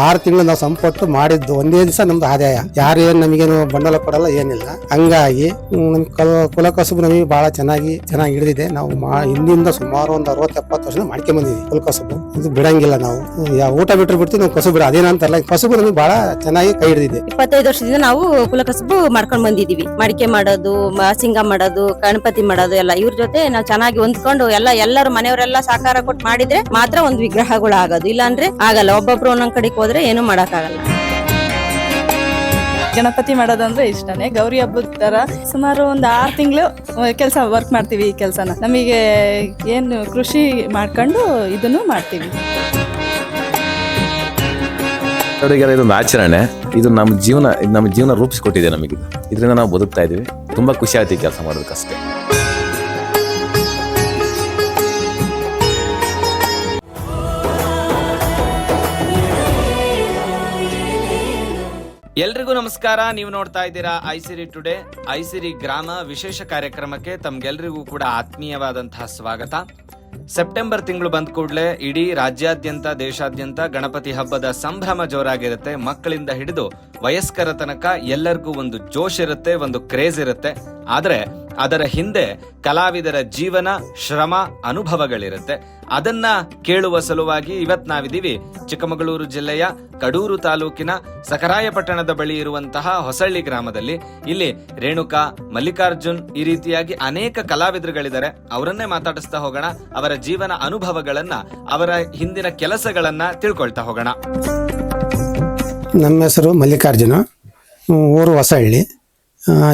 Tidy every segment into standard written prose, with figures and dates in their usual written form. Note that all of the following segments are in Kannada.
6 ತಿಂಗಳು ನಾವು ಸಂಪತ್ತು ಮಾಡಿದ್ದು ಒಂದೇ ದಿವಸ ನಮ್ದು ಆದಾಯ. ಯಾರು ಏನ್ ನಮಗೇನು ಬಂಡವಾಳ ಕೊಡಲ್ಲ, ಏನಿಲ್ಲ. ಹಂಗಾಗಿ ನಮ್ ಕುಲ ಕಸುಬು ನಮಗೆ ಬಹಳ ಚೆನ್ನಾಗಿ ಹಿಡಿದಿದೆ. ನಾವು ಹಿಂದಿಂದ ಸುಮಾರು ಒಂದು 60-70 ವರ್ಷ ಮಾಡ್ಕೊಂಡ್ ಬಂದಿದ್ವಿ ಕುಲ ಕಸುಬು. ಇದು ಬಿಡಂಗಿಲ್ಲ ನಾವು. ಊಟ ಬಿಟ್ಟರು ಬಿಡ್ತೀವಿ, ನಾವು ಕಸುಬು ಬಿಡ ಅದೇನಂತಾರಲ್ಲ, ಕಸುಬು ನಮಗೆ ಬಹಳ ಚೆನ್ನಾಗಿ ಕೈ ಹಿಡಿದಿದೆ. 25 ವರ್ಷದಿಂದ ನಾವು ಕುಲ ಕಸುಬು ಮಾಡ್ಕೊಂಡ್ ಬಂದಿದೀವಿ. ಮಡಿಕೆ ಮಾಡೋದು, ಸಿಂಗ ಮಾಡೋದು, ಗಣಪತಿ ಮಾಡೋದು ಎಲ್ಲ ಇವ್ರ ಜೊತೆ ನಾವು ಚೆನ್ನಾಗಿ ಹೊಂದ್ಕೊಂಡು ಎಲ್ಲರೂ ಮನೆಯವರೆಲ್ಲ ಸಹಕಾರ ಕೊಟ್ಟು ಮಾಡಿದ್ರೆ ಮಾತ್ರ ಒಂದು ವಿಗ್ರಹಗಳು ಆಗೋದು. ಇಲ್ಲಾಂದ್ರೆ ಆಗಲ್ಲ. ಒಬ್ಬೊಬ್ರು ಒಂದೊಂದ್ ಕಡೆಗೆ ಹೋದ್ರೆ ಏನು ಮಾಡಕ್ ಆಗಲ್ಲ. ಗಣಪತಿ ಮಾಡೋದಂದ್ರೆ ಇಷ್ಟನೇ. ಗೌರಿ ಹಬ್ಬದ ತರ ಸುಮಾರು ಒಂದು 6 ತಿಂಗಳು ಕೆಲಸ ವರ್ಕ್ ಮಾಡ್ತೀವಿ. ಈ ಕೆಲಸನ ನಮಗೆ ಏನು ಕೃಷಿ ಮಾಡ್ಕೊಂಡು ಇದನ್ನು ಮಾಡ್ತೀವಿ. ಇದೊಂದು ಆಚರಣೆ, ಇದು ನಮ್ಮ ಜೀವನ ರೂಪಿಸಿಕೊಟ್ಟಿದೆ ನಮಗೆ. ಇದರಿಂದ ನಾವು ಬದುಕ್ತಾ ಇದೀವಿ. ತುಂಬಾ ಖುಷಿ ಆಯ್ತು ಈ ಕೆಲಸ ಮಾಡೋದಕ್ಕಷ್ಟೇ. ಎಲ್ರಿಗೂ ನಮಸ್ಕಾರ. ನೀವು ನೋಡ್ತಾ ಇದ್ದೀರಾ ಐಸಿರಿ ಟುಡೇ. ಐಸಿರಿ ಗ್ರಾಮ ವಿಶೇಷ ಕಾರ್ಯಕ್ರಮಕ್ಕೆ ತಮ್ಗೆಲ್ರಿಗೂ ಕೂಡ ಆತ್ಮೀಯವಾದಂತಹ ಸ್ವಾಗತ. ಸೆಪ್ಟೆಂಬರ್ ತಿಂಗಳು ಬಂದ ಕೂಡಲೇ ಇಡೀ ರಾಜ್ಯಾದ್ಯಂತ, ದೇಶಾದ್ಯಂತ ಗಣಪತಿ ಹಬ್ಬದ ಸಂಭ್ರಮ ಜೋರಾಗಿರುತ್ತೆ. ಮಕ್ಕಳಿಂದ ಹಿಡಿದು ವಯಸ್ಕರ ತನಕ ಎಲ್ಲರಿಗೂ ಒಂದು ಜೋಶ್ ಇರುತ್ತೆ, ಒಂದು ಕ್ರೇಜ್ ಇರುತ್ತೆ. ಆದ್ರೆ ಅದರ ಹಿಂದೆ ಕಲಾವಿದರ ಜೀವನ, ಶ್ರಮ, ಅನುಭವಗಳಿರುತ್ತೆ. ಅದನ್ನ ಕೇಳುವ ಸಲುವಾಗಿ ಇವತ್ ನಾವಿದೀವಿ ಚಿಕ್ಕಮಗಳೂರು ಜಿಲ್ಲೆಯ ಕಡೂರು ತಾಲೂಕಿನ ಸಖರಾಯಪಟ್ಟಣದ ಬಳಿ ಇರುವಂತಹ ಹೊಸಳ್ಳಿ ಗ್ರಾಮದಲ್ಲಿ. ಇಲ್ಲಿ ರೇಣುಕಾ, ಮಲ್ಲಿಕಾರ್ಜುನ್ ಈ ರೀತಿಯಾಗಿ ಅನೇಕ ಕಲಾವಿದರುಗಳಿದ್ದಾರೆ. ಅವರನ್ನೇ ಮಾತಾಡಿಸ್ತಾ ಹೋಗೋಣ. ಅವರ ಜೀವನ ಅನುಭವಗಳನ್ನ, ಅವರ ಹಿಂದಿನ ಕೆಲಸಗಳನ್ನ ತಿಳ್ಕೊಳ್ತಾ ಹೋಗೋಣ. ನಮ್ಮ ಹೆಸರು ಮಲ್ಲಿಕಾರ್ಜುನ, ಊರು ಹೊಸಹಳ್ಳಿ,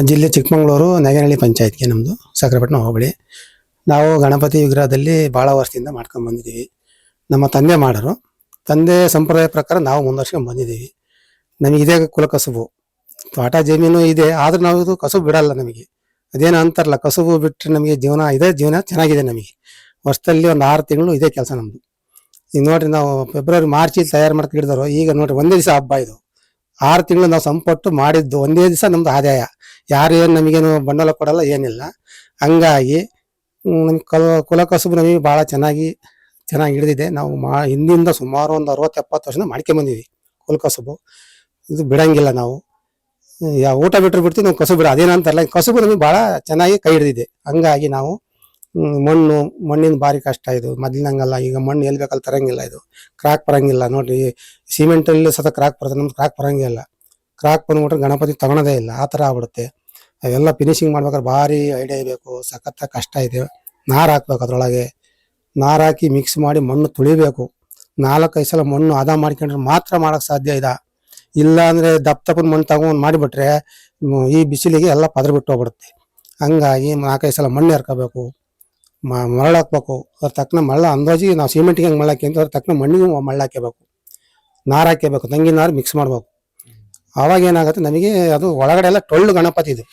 ಜಿಲ್ಲೆ ಚಿಕ್ಕಮಗಳೂರು, ನಾಗೇನಹಳ್ಳಿ ಪಂಚಾಯತ್ಗೆ ನಮ್ಮದು, ಸಖರಾಯಪಟ್ಟಣ ಹೋಬಳಿ. ನಾವು ಗಣಪತಿ ವಿಗ್ರಹದಲ್ಲಿ ಭಾಳ ವರ್ಷದಿಂದ ಮಾಡ್ಕೊಂಡು ಬಂದಿದ್ದೀವಿ. ನಮ್ಮ ತಂದೆ ಮಾಡೋರು. ತಂದೆ ಸಂಪ್ರದಾಯ ಪ್ರಕಾರ ನಾವು ಮುಂದುವರ್ಸ್ಕೊಂಡು ಬಂದಿದ್ದೀವಿ. ನಮಗೆ ಇದೇ ಕುಲ ಕಸುಬು. ತೋಟ ಜಮೀನು ಇದೆ, ಆದ್ರೆ ನಾವು ಇದು ಕಸುಬು ಬಿಡಲ್ಲ. ನಮಗೆ ಅದೇನು ಅಂತಾರಲ್ಲ, ಕಸುಬು ಬಿಟ್ಟರೆ ನಮಗೆ ಇದೇ ಜೀವನ ಚೆನ್ನಾಗಿದೆ. ನಮಗೆ ವರ್ಷದಲ್ಲಿ ಒಂದು 6 ತಿಂಗಳು ಇದೇ ಕೆಲಸ ನಮ್ಮದು. ಈಗ ನೋಡ್ರಿ, ನಾವು ಫೆಬ್ರವರಿ ಮಾರ್ಚಲ್ಲಿ ತಯಾರು ಮಾಡ್ಕೊಂಡು ಹಿಡಿದವರು. ಈಗ ನೋಡ್ರಿ, ಒಂದೇ ದಿವಸ ಹಬ್ಬ ಇದು. 6 ತಿಂಗಳು ನಾವು ಸಂಪತ್ತು ಮಾಡಿದ್ದು ಒಂದೇ ದಿವಸ ನಮ್ದು ಆದಾಯ. ಯಾರು ಏನು ನಮಗೇನು ಬಂಡವಾಳ ಕೊಡಲ್ಲ, ಏನಿಲ್ಲ. ಹಂಗಾಗಿ ನಮ್ಮ ಕುಲ ಕಸುಬು ನಮಗೆ ಬಹಳ ಚೆನ್ನಾಗಿ ಹಿಡಿದಿದೆ. ನಾವು ಹಿಂದಿಂದ ಸುಮಾರು ಒಂದು 60-70 ವರ್ಷ ಮಾಡ್ಕೊಂಡ್ ಬಂದಿದ್ವಿ ಕುಲ ಕಸುಬು. ಇದು ಬಿಡಂಗಿಲ್ಲ ನಾವು. ಊಟ ಬಿಟ್ಟರು ಬಿಡ್ತೀವಿ, ನಾವು ಕಸುಬು ಬಿಡ ಅದೇನಂತಾರಲ್ಲ, ಕಸುಬು ನಮಗೆ ಬಹಳ ಚೆನ್ನಾಗಿ ಕೈ ಹಿಡಿದಿದೆ. ಹಂಗಾಗಿ ನಾವು ಮಣ್ಣಿನ ಭಾರಿ ಕಷ್ಟ ಇದು. ಮೊದ್ಲಿನಂಗಲ್ಲ, ಈಗ ಮಣ್ಣು ಎಲ್ಲಿ ಬೇಕಲ್ಲಿ ತರಂಗಿಲ್ಲ. ಇದು ಕ್ರಾಕ್ ಬರಂಗಿಲ್ಲ. ನೋಡ್ರಿ, ಸಿಮೆಂಟಲ್ಲಿ ಸತ ಕ್ರಾಕ್ ಬರುತ್ತೆ, ನಮ್ದು ಕ್ರಾಕ್ ಬರಂಗಿಲ್ಲ. ಕ್ರಾಕ್ ಬಂದ್ಬಿಟ್ರೆ ಗಣಪತಿ ತಗೊಳೋದೇ ಇಲ್ಲ, ಆ ಥರ ಆಗ್ಬಿಡುತ್ತೆ. ಅವೆಲ್ಲ ಫಿನಿಶಿಂಗ್ ಮಾಡ್ಬೇಕಾದ್ರೆ ಭಾರಿ ಐಡಿಯಾ ಬೇಕು, ಸಖತ್ತ ಕಷ್ಟ ಇದೆ. ನಾರು ಹಾಕ್ಬೇಕು, ಅದ್ರೊಳಗೆ ನಾರು ಹಾಕಿ ಮಿಕ್ಸ್ ಮಾಡಿ ಮಣ್ಣು ತುಳಿಬೇಕು. 4-5 ಸಲ ಮಣ್ಣು ಹದ ಮಾಡ್ಕೊಂಡ್ರೆ ಮಾತ್ರ ಮಾಡಕ್ ಸಾಧ್ಯ ಇದೆ. ಇಲ್ಲ ಅಂದ್ರೆ ದಪ್ಪನ ಮಣ್ಣು ತಗೊಂಡು ಮಾಡಿಬಿಟ್ರೆ ಈ ಬಿಸಿಲಿಗೆ ಎಲ್ಲ ಪದ್ರ ಬಿಟ್ಟು ಹೋಗ್ಬಿಡುತ್ತೆ. ಹಂಗಾಗಿ 4-5 ಸಲ ಮಣ್ಣು ಎರ್ಕೋಬೇಕು, ಮರಳು ಹಾಕ್ಬೇಕು. ಅದ್ರ ತಕ್ಕನ ಮಳ್ಳ ಅಂದಾಜಿಗೆ ನಾವು ಸಿಮೆಂಟಿಗೆ ಹೆಂಗೆ ಮಳ್ಳ ಹಾಕಿ ಅದ್ರ ತಕ್ಕನ ಮಣ್ಣಿಗೂ ಮಳ್ಳ ಹಾಕಬೇಕು, ನಾರು ಹಾಕಬೇಕು, ತಂಗಿ ನಾರು ಮಿಕ್ಸ್ ಮಾಡ್ಬೇಕು. ಆವಾಗ ಏನಾಗುತ್ತೆ, ನಮಗೆ ಅದು ಒಳಗಡೆ ಎಲ್ಲ ಟೊಳ್ಳು ಗಣಪತಿ ಇದು.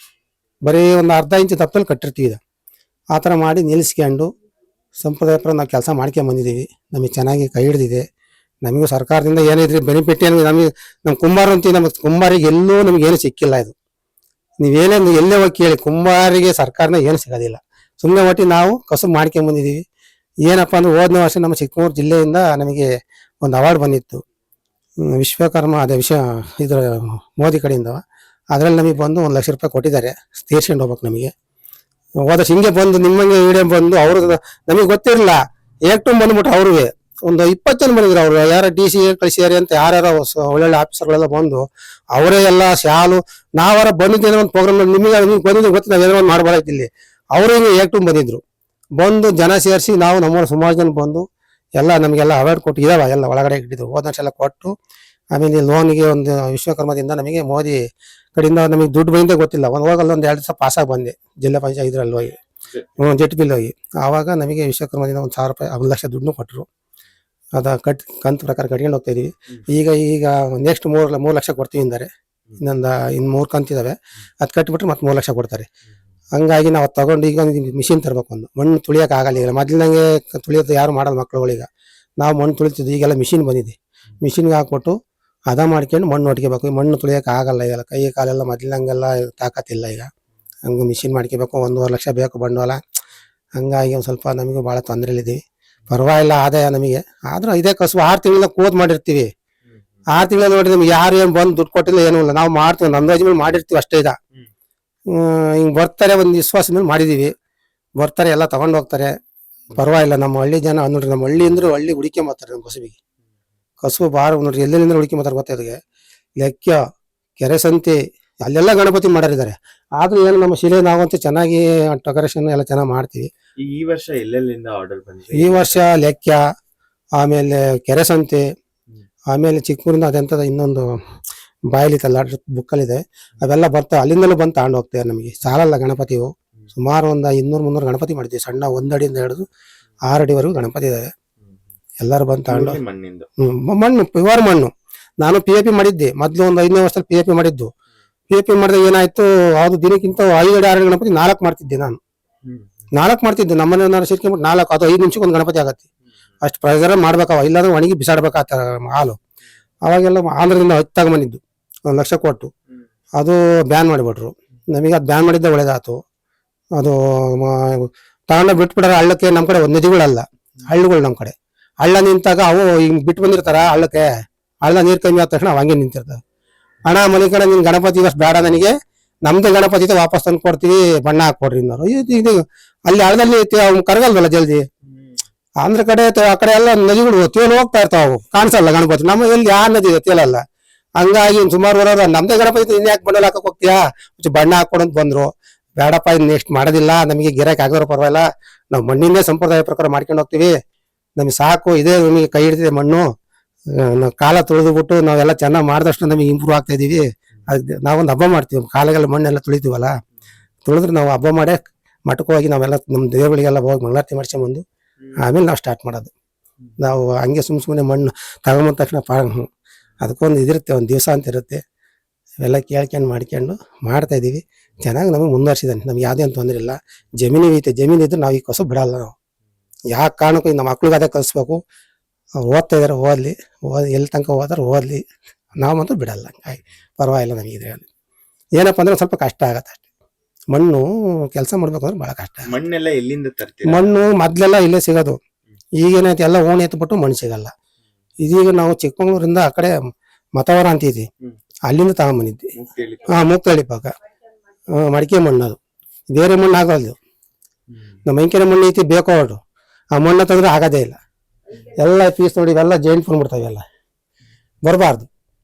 ಬರೀ ಒಂದು ಅರ್ಧ ಇಂಚು ದಪ್ಪದಲ್ಲಿ ಕಟ್ಟಿರ್ತೀವಿ. ಇದು ಆ ಥರ ಮಾಡಿ ನಿಲ್ಲಿಸ್ಕೊಂಡು ಸಂಪ್ರದಾಯ ಪ್ರಕಾರ ನಾವು ಕೆಲಸ ಮಾಡ್ಕೊಂಡು ಬಂದಿದ್ದೀವಿ. ನಮಗೆ ಚೆನ್ನಾಗಿ ಕೈ ಹಿಡಿದಿದೆ. ನಮಗೂ ಸರ್ಕಾರದಿಂದ ಏನಿದ್ರಿ ಬೆನಿಫಿಟ್ ಏನು ನಮಗೆ, ನಮ್ಮ ಕುಂಬಾರ ಅಂತೀವಿ, ನಮ್ಮ ಕುಂಬಾರಿಗೆ ಎಲ್ಲೂ ನಮಗೇನು ಸಿಕ್ಕಿಲ್ಲ. ಇದು ಎಲ್ಲೇ ಹೋಗಿ ಕೇಳಿ, ಕುಂಬಾರಿಗೆ ಸರ್ಕಾರನ ಏನು ಸಿಗೋದಿಲ್ಲ. ಸುಮ್ಮನೆ ಒಟ್ಟಿ ನಾವು ಕಸುಬು ಮಾಡ್ಕೊಂಡು ಬಂದಿದ್ದೀವಿ. ಏನಪ್ಪ ಅಂದ್ರೆ, ಹೋದನೇ ವರ್ಷ ನಮ್ಮ ಚಿಕ್ಕಮಗಳೂರು ಜಿಲ್ಲೆಯಿಂದ ನಮಗೆ ಒಂದು ಅವಾರ್ಡ್ ಬಂದಿತ್ತು, ವಿಶ್ವಕರ್ಮ ಇದ್ರ ಮೋದಿ ಕಡೆಯಿಂದ. ಅದರಲ್ಲಿ ನಮಗೆ ಬಂದು 1 ಲಕ್ಷ ರೂಪಾಯಿ ಕೊಟ್ಟಿದ್ದಾರೆ. ತೀರ್ಸ್ಕೊಂಡು ಹೋಗ್ಬೇಕು ನಮಗೆ. ಹೋದ ಹಿಂಗೆ ಬಂದು ನಿಮ್ಮಂಗೆ ವಿಡಿಯೋ ಬಂದು ಅವರು ನಮಗೆ ಗೊತ್ತಿರಲಿಲ್ಲ, ಬಂದ್ಬಿಟ್ರು. ಅವ್ರಿಗೆ ಒಂದು 20 ಜನ ಬಂದಿದ್ರು. ಅವರು ಯಾರ DC ಕಳಿಸಿದಾರೆ ಅಂತ ಯಾರ್ಯಾರ ಒಳ್ಳೊಳ್ಳೆ ಆಫೀಸರ್ಗಳೆಲ್ಲ ಬಂದು ಅವರೇ ಎಲ್ಲ ಶಾಲು ನಾವಾರ ಬಂದಿದ್ದೇನೆ ಒಂದು ಪ್ರೋಗ್ರಾಮ್. ನಿಮಗೆ ಬಂದಿದ್ದು ಗೊತ್ತು, ನಾವು ಏನೋ ಒಂದು ಮಾಡಬಾರ್ದು. ಇಲ್ಲಿ ಅವರು ಹಿಂಗೆ ಬಂದಿದ್ರು. ಬಂದು ಜನ ಸೇರಿಸಿ ನಾವು ನಮ್ಮವ್ರು ಸುಮಾರು ಜನ ಬಂದು ಎಲ್ಲ ನಮಗೆಲ್ಲ ಅವಾರ್ಡ್ ಕೊಟ್ಟು ಇದಾವ, ಎಲ್ಲ ಒಳಗಡೆ ಇಟ್ಟಿದ್ರು. ಹೋದ ವರ್ಷ ಎಲ್ಲ ಕೊಟ್ಟು, ಆಮೇಲೆ ಲೋನ್ಗೆ ಒಂದು ವಿಶ್ವಕರ್ಮದಿಂದ ನಮಗೆ ಮೋದಿ ಕಡೆಯಿಂದ ನಮಗೆ ದುಡ್ಡು ಬಂದೇ ಗೊತ್ತಿಲ್ಲ. ಹೋಗಲ್ಲ, ಒಂದು 2 ದಿವಸ ಪಾಸಾಗಿ ಬಂದೆ ಜಿಲ್ಲಾ ಪಂಚಾಯತ್ ಇದ್ರಲ್ಲಿ ಹೋಗಿ, ಜೆಟ್ ಬಿಲ್ ಹೋಗಿ. ಆವಾಗ ನಮಗೆ ವಿಶ್ವಕರ್ಮದಿಂದ 1,000 ರೂಪಾಯಿ 1 ಲಕ್ಷ ದುಡ್ಡು ಕೊಟ್ಟರು. ಅದ ಕಂತು ಪ್ರಕಾರ ಕಟ್ಕೊಂಡು ಹೋಗ್ತಾ ಇದೀವಿ. ಈಗ ನೆಕ್ಸ್ಟ್ 3 ಲಕ್ಷ ಕೊಡ್ತೀವಿ ಅಂತಾರೆ. ಇನ್ನು 3 ಕಂತಿದಾವೆ, ಅದು ಕಟ್ಟಿಬಿಟ್ರೆ ಮತ್ತೆ 3 ಲಕ್ಷ ಕೊಡ್ತಾರೆ. ಹಂಗಾಗಿ ನಾವು ತಗೊಂಡು ಈಗ ಮಿಷಿನ್ ತರಬೇಕು. ಒಂದು ಮಣ್ಣು ತುಳಿಯೋಕೆ ಆಗಲ್ಲ. ಈಗ ಮೊದಲಿನಂಗೆ ತುಳಿಯೋದು ಯಾರು ಮಾಡಲ್ಲ ಮಕ್ಕಳುಗಳೀಗ. ನಾವು ಮಣ್ಣು ತುಳಿತಿದ್ವಿ, ಈಗೆಲ್ಲ ಮಿಷಿನ್ ಬಂದಿದೆ. ಮಿಷಿನ್ಗೆ ಹಾಕ್ಬಿಟ್ಟು ಹದ ಮಾಡ್ಕೊಂಡು ಮಣ್ಣು ಹೊಡ್ಕೋಬೇಕು. ಮಣ್ಣು ತುಳಿಯೋಕೆ ಆಗಲ್ಲ, ಈಗೆಲ್ಲ ಕೈ ಕಾಲೆಲ್ಲ ಮೊದಲಿನಂಗೆಲ್ಲ ತಾಕತ್ತಿಲ್ಲ. ಈಗ ಹಂಗೆ ಮಿಷಿನ್ ಮಾಡ್ಕೋಬೇಕು. 1.5 ಲಕ್ಷ ಬೇಕು ಬಂಡವಾಳ. ಹಂಗಾಗಿ ಒಂದು ಸ್ವಲ್ಪ ನಮಗೂ ಭಾಳ ತೊಂದರೆಲಿದ್ದೀವಿ. ಪರವಾಗಿಲ್ಲ ಆದಾಯ ನಮಗೆ. ಆದ್ರೂ ಇದೇ ಕಸುಬು 6 ತಿಂಗಳ ಕೋದ್ ಮಾಡಿರ್ತೀವಿ. 6 ತಿಂಗಳು ನೋಡ್ರಿ ನಮ್ಗೆ ಯಾರು ಏನ್ ಬಂದು ದುಡ್ಡು ಕೊಟ್ಟಿಲ್ಲ ಏನೂ ಇಲ್ಲ. ನಾವು ಮಾಡ್ತೀವಿ, ನಮ್ಮ ಅಂದಾಜ್ ಮೇಲೆ ಮಾಡಿರ್ತೀವಿ ಅಷ್ಟೇ. ಹಿಂಗ್ ಬರ್ತಾರೆ, ಒಂದು ವಿಶ್ವಾಸ ಮೇಲೆ ಮಾಡಿದೀವಿ. ಬರ್ತಾರೆ, ಎಲ್ಲ ತಗೊಂಡ್ ಹೋಗ್ತಾರೆ, ಪರವಾಗಿಲ್ಲ. ನಮ್ಮ ಹಳ್ಳಿ ಜನ ನೋಡ್ರಿ, ನಮ್ಮ ಹಳ್ಳಿ ಅಂದ್ರೆ ಹಳ್ಳಿ ಹುಡುಕೊಂಬರ್ತಾರೆ ನಮ್ಮ ಕಸುಬಿಗೆ. ಕಸುಬು ಬಾರ ನೋಡ್ರಿ, ಎಲ್ಲೆಲ್ಲಿಂದ ಹುಡುಕೊಂಬರ್ತಾರೆ ಗೊತ್ತ ಇದಕ್ಕೆ. ಲೆಕ್ಕ, ಕೆರೆ ಸಂತೆ, ಅಲ್ಲೆಲ್ಲ ಗಣಪತಿ ಮಾಡಿದ್ದಾರೆ. ಆದ್ರೂ ಏನು ನಮ್ಮ ಶಿಲೆ ನಾವಂತೂ ಚೆನ್ನಾಗಿ ಡೆಕೋರೇಷನ್ ಎಲ್ಲ ಚೆನ್ನಾಗಿ ಮಾಡ್ತೀವಿ. ಈ ವರ್ಷ ಎಲ್ಲೆಲ್ಲಿಂದ ಆರ್ಡರ್ ಬಂದಿದೆ? ಈ ವರ್ಷ ಲೆಕ್ಕ, ಆಮೇಲೆ ಕೆರೆ ಸಂತೆ, ಆಮೇಲೆ ಚಿಕ್ಕಮೂರಿಂದ ಅದೆಂತದ ಇನ್ನೊಂದು ಬಾಯಲಿತ್ತಲ್ಲ ಬುಕ್ಕಲ್ಲಿದೆ, ಅವೆಲ್ಲ ಬರ್ತಾವೆ. ಅಲ್ಲಿಂದಲೂ ಬಂದು ತಗೊಂಡು ಹೋಗ್ತೇವೆ. ನಮಗೆ ಸಾಲಲ್ಲ ಗಣಪತಿವು. ಸುಮಾರು ಒಂದು 200-300 ಗಣಪತಿ ಮಾಡಿದ್ವಿ. ಸಣ್ಣ 1 ಅಡಿಯಿಂದ ಹಿಡಿದು 6 ಅಡಿವರೆಗೂ ಗಣಪತಿ ಇದಾವೆ. ಎಲ್ಲರೂ ಬಂದು ತಗೊಂಡು. ಮಣ್ಣು, ಪ್ಯೂರ್ ಮಣ್ಣು. ನಾನು PAP ಮಾಡಿದ್ದೆ ಮೊದ್ಲು, ಒಂದು 5ನೇ ವರ್ಷದಲ್ಲಿ PAP ಮಾಡಿದ್ದು. PAP ಮಾಡಿದಾಗ ಏನಾಯ್ತು, ಅದು ದಿನಕ್ಕಿಂತ 5 ಅಡಿ 6 ಅಡಿ ಗಣಪತಿ 4 ಮಾಡ್ತಿದ್ದೆ ನಾನು. 4 ಮಾಡ್ತಿದ್ದೆ. ನಮ್ಮನೆ ಸೇರ್ಕೊಂಡ್ಬಿಟ್ಟು 4, ಅದು 5 ನಿಮಿಷಕ್ಕೆ ಒಂದು ಗಣಪತಿ ಆಗತ್ತೆ. ಅಷ್ಟು ಪ್ರೆಸರ್ ಮಾಡ್ಬೇಕಾವ, ಇಲ್ಲಾಂದ್ರೆ ಒಣಗಿ ಬಿಸಾಡ್ಬೇಕಾತ ಹಾಲು. ಅವಾಗೆಲ್ಲ ಆಂಧ್ರದಿಂದ ತಗೊಂಬಂದಿದ್ದು 1 ಲಕ್ಷ ಕೊಟ್ಟು. ಅದು ಬ್ಯಾನ್ ಮಾಡಿಬಿಟ್ರು. ನಮಗೆ ಅದು ಬ್ಯಾನ್ ಮಾಡಿದ್ದೆ ಒಳ್ಳೇದಾಯ್ತು. ಅದು ತಗೊಂಡ ಬಿಟ್ಬಿಟ್ರೆ ಹಳ್ಳಕ್ಕೆ. ನಮ್ಮ ಕಡೆ ನದಿಗಳಲ್ಲ, ಹಳ್ಳಿಗಳು ನಮ್ಮ ಕಡೆ. ಹಳ್ಳ ನಿಂತಾಗ ಅವು ಹಿಂಗ್ ಬಿಟ್ಟು ಬಂದಿರ್ತಾರ ಹಳ್ಳಕ್ಕೆ. ಹಳ್ಳ ನೀರ್ ಕಮ್ಮಿ ಆದ ತಕ್ಷಣ ಅವ್ ಹಂಗೆ ನಿಂತಿರ್ತಾವ. ಹಣ ಮಲಿಕಡೆ ನಿನ್ ಗಣಪತಿ ಇವಷ್ಟು ಬೇಡ ನನಗೆ, ನಮ್ದೇ ಗಣಪತಿ ವಾಪಸ್ ತಂದು ಕೊಡ್ತೀವಿ, ಬಣ್ಣ ಹಾಕೊಡ್ರಿ ಅನ್ನೋರು. ಇದು ಅಲ್ಲಿ ಹಳ್ಳದಲ್ಲಿ ಕರಗಲ್ವಲ್ಲ ಜಲ್ದಿ. ಆಂಧ್ರ ಕಡೆ ಆ ಕಡೆ ಎಲ್ಲ ನದಿಗಳು ತೇಲ್ ಹೋಗ್ತಾ ಇರ್ತಾವ, ಅವು ಕಾಣಿಸಲ್ಲ ಗಣಪತಿ. ನಮ್ಮ ಎಲ್ಲಿ ಯಾವ ನದಿ ಇದೆ ತೇಲಲ್ಲ. ಹಂಗಾಗಿ ಸುಮಾರು ಬರೋರು ನಮ್ದೇ ಗಣಪತಿ ಇನ್ ಯಾಕೆ ಬಣ್ಣಲ್ಲಿ ಹಾಕಕ್ ಹೋಗ್ತೀಯಾ, ಬಣ್ಣ ಹಾಕೊಡಂತ ಬಂದ್ರು. ಬೇಡಪ್ಪ, ಇನ್ ನೆಕ್ಸ್ಟ್ ಮಾಡೋದಿಲ್ಲ, ನಮಗೆ ಗಿರಾಕಿ ಆಗಿರೋ ಪರವಾಗಿಲ್ಲ, ನಾವು ಮಣ್ಣಿಂದೇ ಸಂಪ್ರದಾಯ ಪ್ರಕಾರ ಮಾಡ್ಕೊಂಡು ಹೋಗ್ತೀವಿ, ನಮಗೆ ಸಾಕು, ಇದೇ ನಮಗೆ ಕೈ ಹಿಡಿದಿದೆ ಮಣ್ಣು. ನಾವು ಕಾಲ ತೊಳೆದು ಬಿಟ್ಟು ನಾವೆಲ್ಲ ಚೆನ್ನಾಗಿ ಮಾಡಿದಷ್ಟು ನಮಗೆ ಇಂಪ್ರೂವ್ ಆಗ್ತಾ ಇದೀವಿ. ನಾವೊಂದು ಹಬ್ಬ ಮಾಡ್ತೀವಿ, ಕಾಲಗೆಲ್ಲ ಮಣ್ಣೆಲ್ಲ ತುಳಿತೀವಲ್ಲ, ತುಳಿದ್ರೆ ನಾವು ಹಬ್ಬ ಮಾಡೇ ಮಠಕ್ಕೆ ಹೋಗಿ ನಾವೆಲ್ಲ ನಮ್ಮ ದೇವಗಳಿಗೆಲ್ಲ ಹೋಗಿ ಮಂಗಳಾರತಿ ಮಾಡ್ಸ್ಕೊಂಬಂದು ಆಮೇಲೆ ನಾವು ಸ್ಟಾರ್ಟ್ ಮಾಡೋದು. ನಾವು ಹಂಗೆ ಸುಮ್ಮನೆ ಮಣ್ಣು ತಗೊಂಬಂದ ತಕ್ಷಣ ಅದಕ್ಕೊಂದು ಇದಿರುತ್ತೆ, ಒಂದು ದಿವಸ ಅಂತ ಇರುತ್ತೆ. ಅವೆಲ್ಲ ಕೇಳ್ಕೊಂಡು ಮಾಡ್ಕೊಂಡು ಮಾಡ್ತಾ ಇದೀವಿ. ಚೆನ್ನಾಗಿ ನಮಗೆ ಮುಂದುವರ್ಸಿದ್ದಾನೆ. ನಮ್ಗೆ ಯಾವುದೇ ತೊಂದರೆ ಇಲ್ಲ. ಜಮೀನು ಐತೆ, ಜಮೀನು ಇದ್ರೆ ನಾವು ಈ ಕಸು ಬಿಡಲ್ಲ. ನಾವು ಯಾವ ಕಾರಣಕ್ಕೂ ನಮ್ಮ ಮಕ್ಳಿಗೆ ಅದೇ ಕಲಿಸ್ಬೇಕು. ಓದ್ತಾ ಇದಾರೆ, ಓದ್ಲಿ, ಎಲ್ಲಿ ತನಕ ಹೋದ್ರೆ ಓದ್ಲಿ, ನಾವು ಮಾತ್ರ ಬಿಡಲ್ಲ. ಹಂಗಾಗಿ ಪರವಾಗಿಲ್ಲ ನಮಗೆ ಇದರಲ್ಲಿ. ಏನಪ್ಪ ಅಂದ್ರೆ ಸ್ವಲ್ಪ ಕಷ್ಟ ಆಗತ್ತೆ ಅಷ್ಟೇ. ಮಣ್ಣು ಕೆಲಸ ಮಾಡ್ಬೇಕು ಅಂದ್ರೆ ಬಹಳ ಕಷ್ಟ. ಮಣ್ಣೆಲ್ಲ ಎಲ್ಲಿಂದ ತರ್ತೀವಿ? ಮಣ್ಣು ಮೊದ್ಲೆಲ್ಲ ಇಲ್ಲೇ ಸಿಗೋದು. ಈಗೇನೈತೆ ಎಲ್ಲ ಓಣಿ ಎತ್ಬಿಟ್ಟು ಮಣ್ಣು ಸಿಗಲ್ಲ. ಇದೀಗ ನಾವು ಚಿಕ್ಕಮಂಗ್ಳೂರಿಂದ ಆ ಕಡೆ ಮತವರ ಅಂತಿದ್ವಿ, ಅಲ್ಲಿಂದ ತಗೊಂಬಂದಿದ್ವಿ. ಮುಕ್ತಳ್ಳಿ ಪಕ್ಕ ಮಡಿಕೆ ಮಣ್ಣು, ಅದು ಬೇರೆ ಮಣ್ಣು ಆಗೋದು. ನಮ್ಮ ಮೈಕೆರೆ ಮಣ್ಣು ಐತಿ ಬೇಕೋ ಹೊರಟು, ಆ ಮಣ್ಣು ತೆಗೆದ್ರೆ ಆಗೋದೇ ಇಲ್ಲ. ಎಲ್ಲ ಪೀಸ್ ನೋಡಿ ಇವೆಲ್ಲ ಜೈಂಟ್ ಬಂದ್ಬಿಡ್ತಾವೆ, ಎಲ್ಲ ಬರಬಾರ್ದು.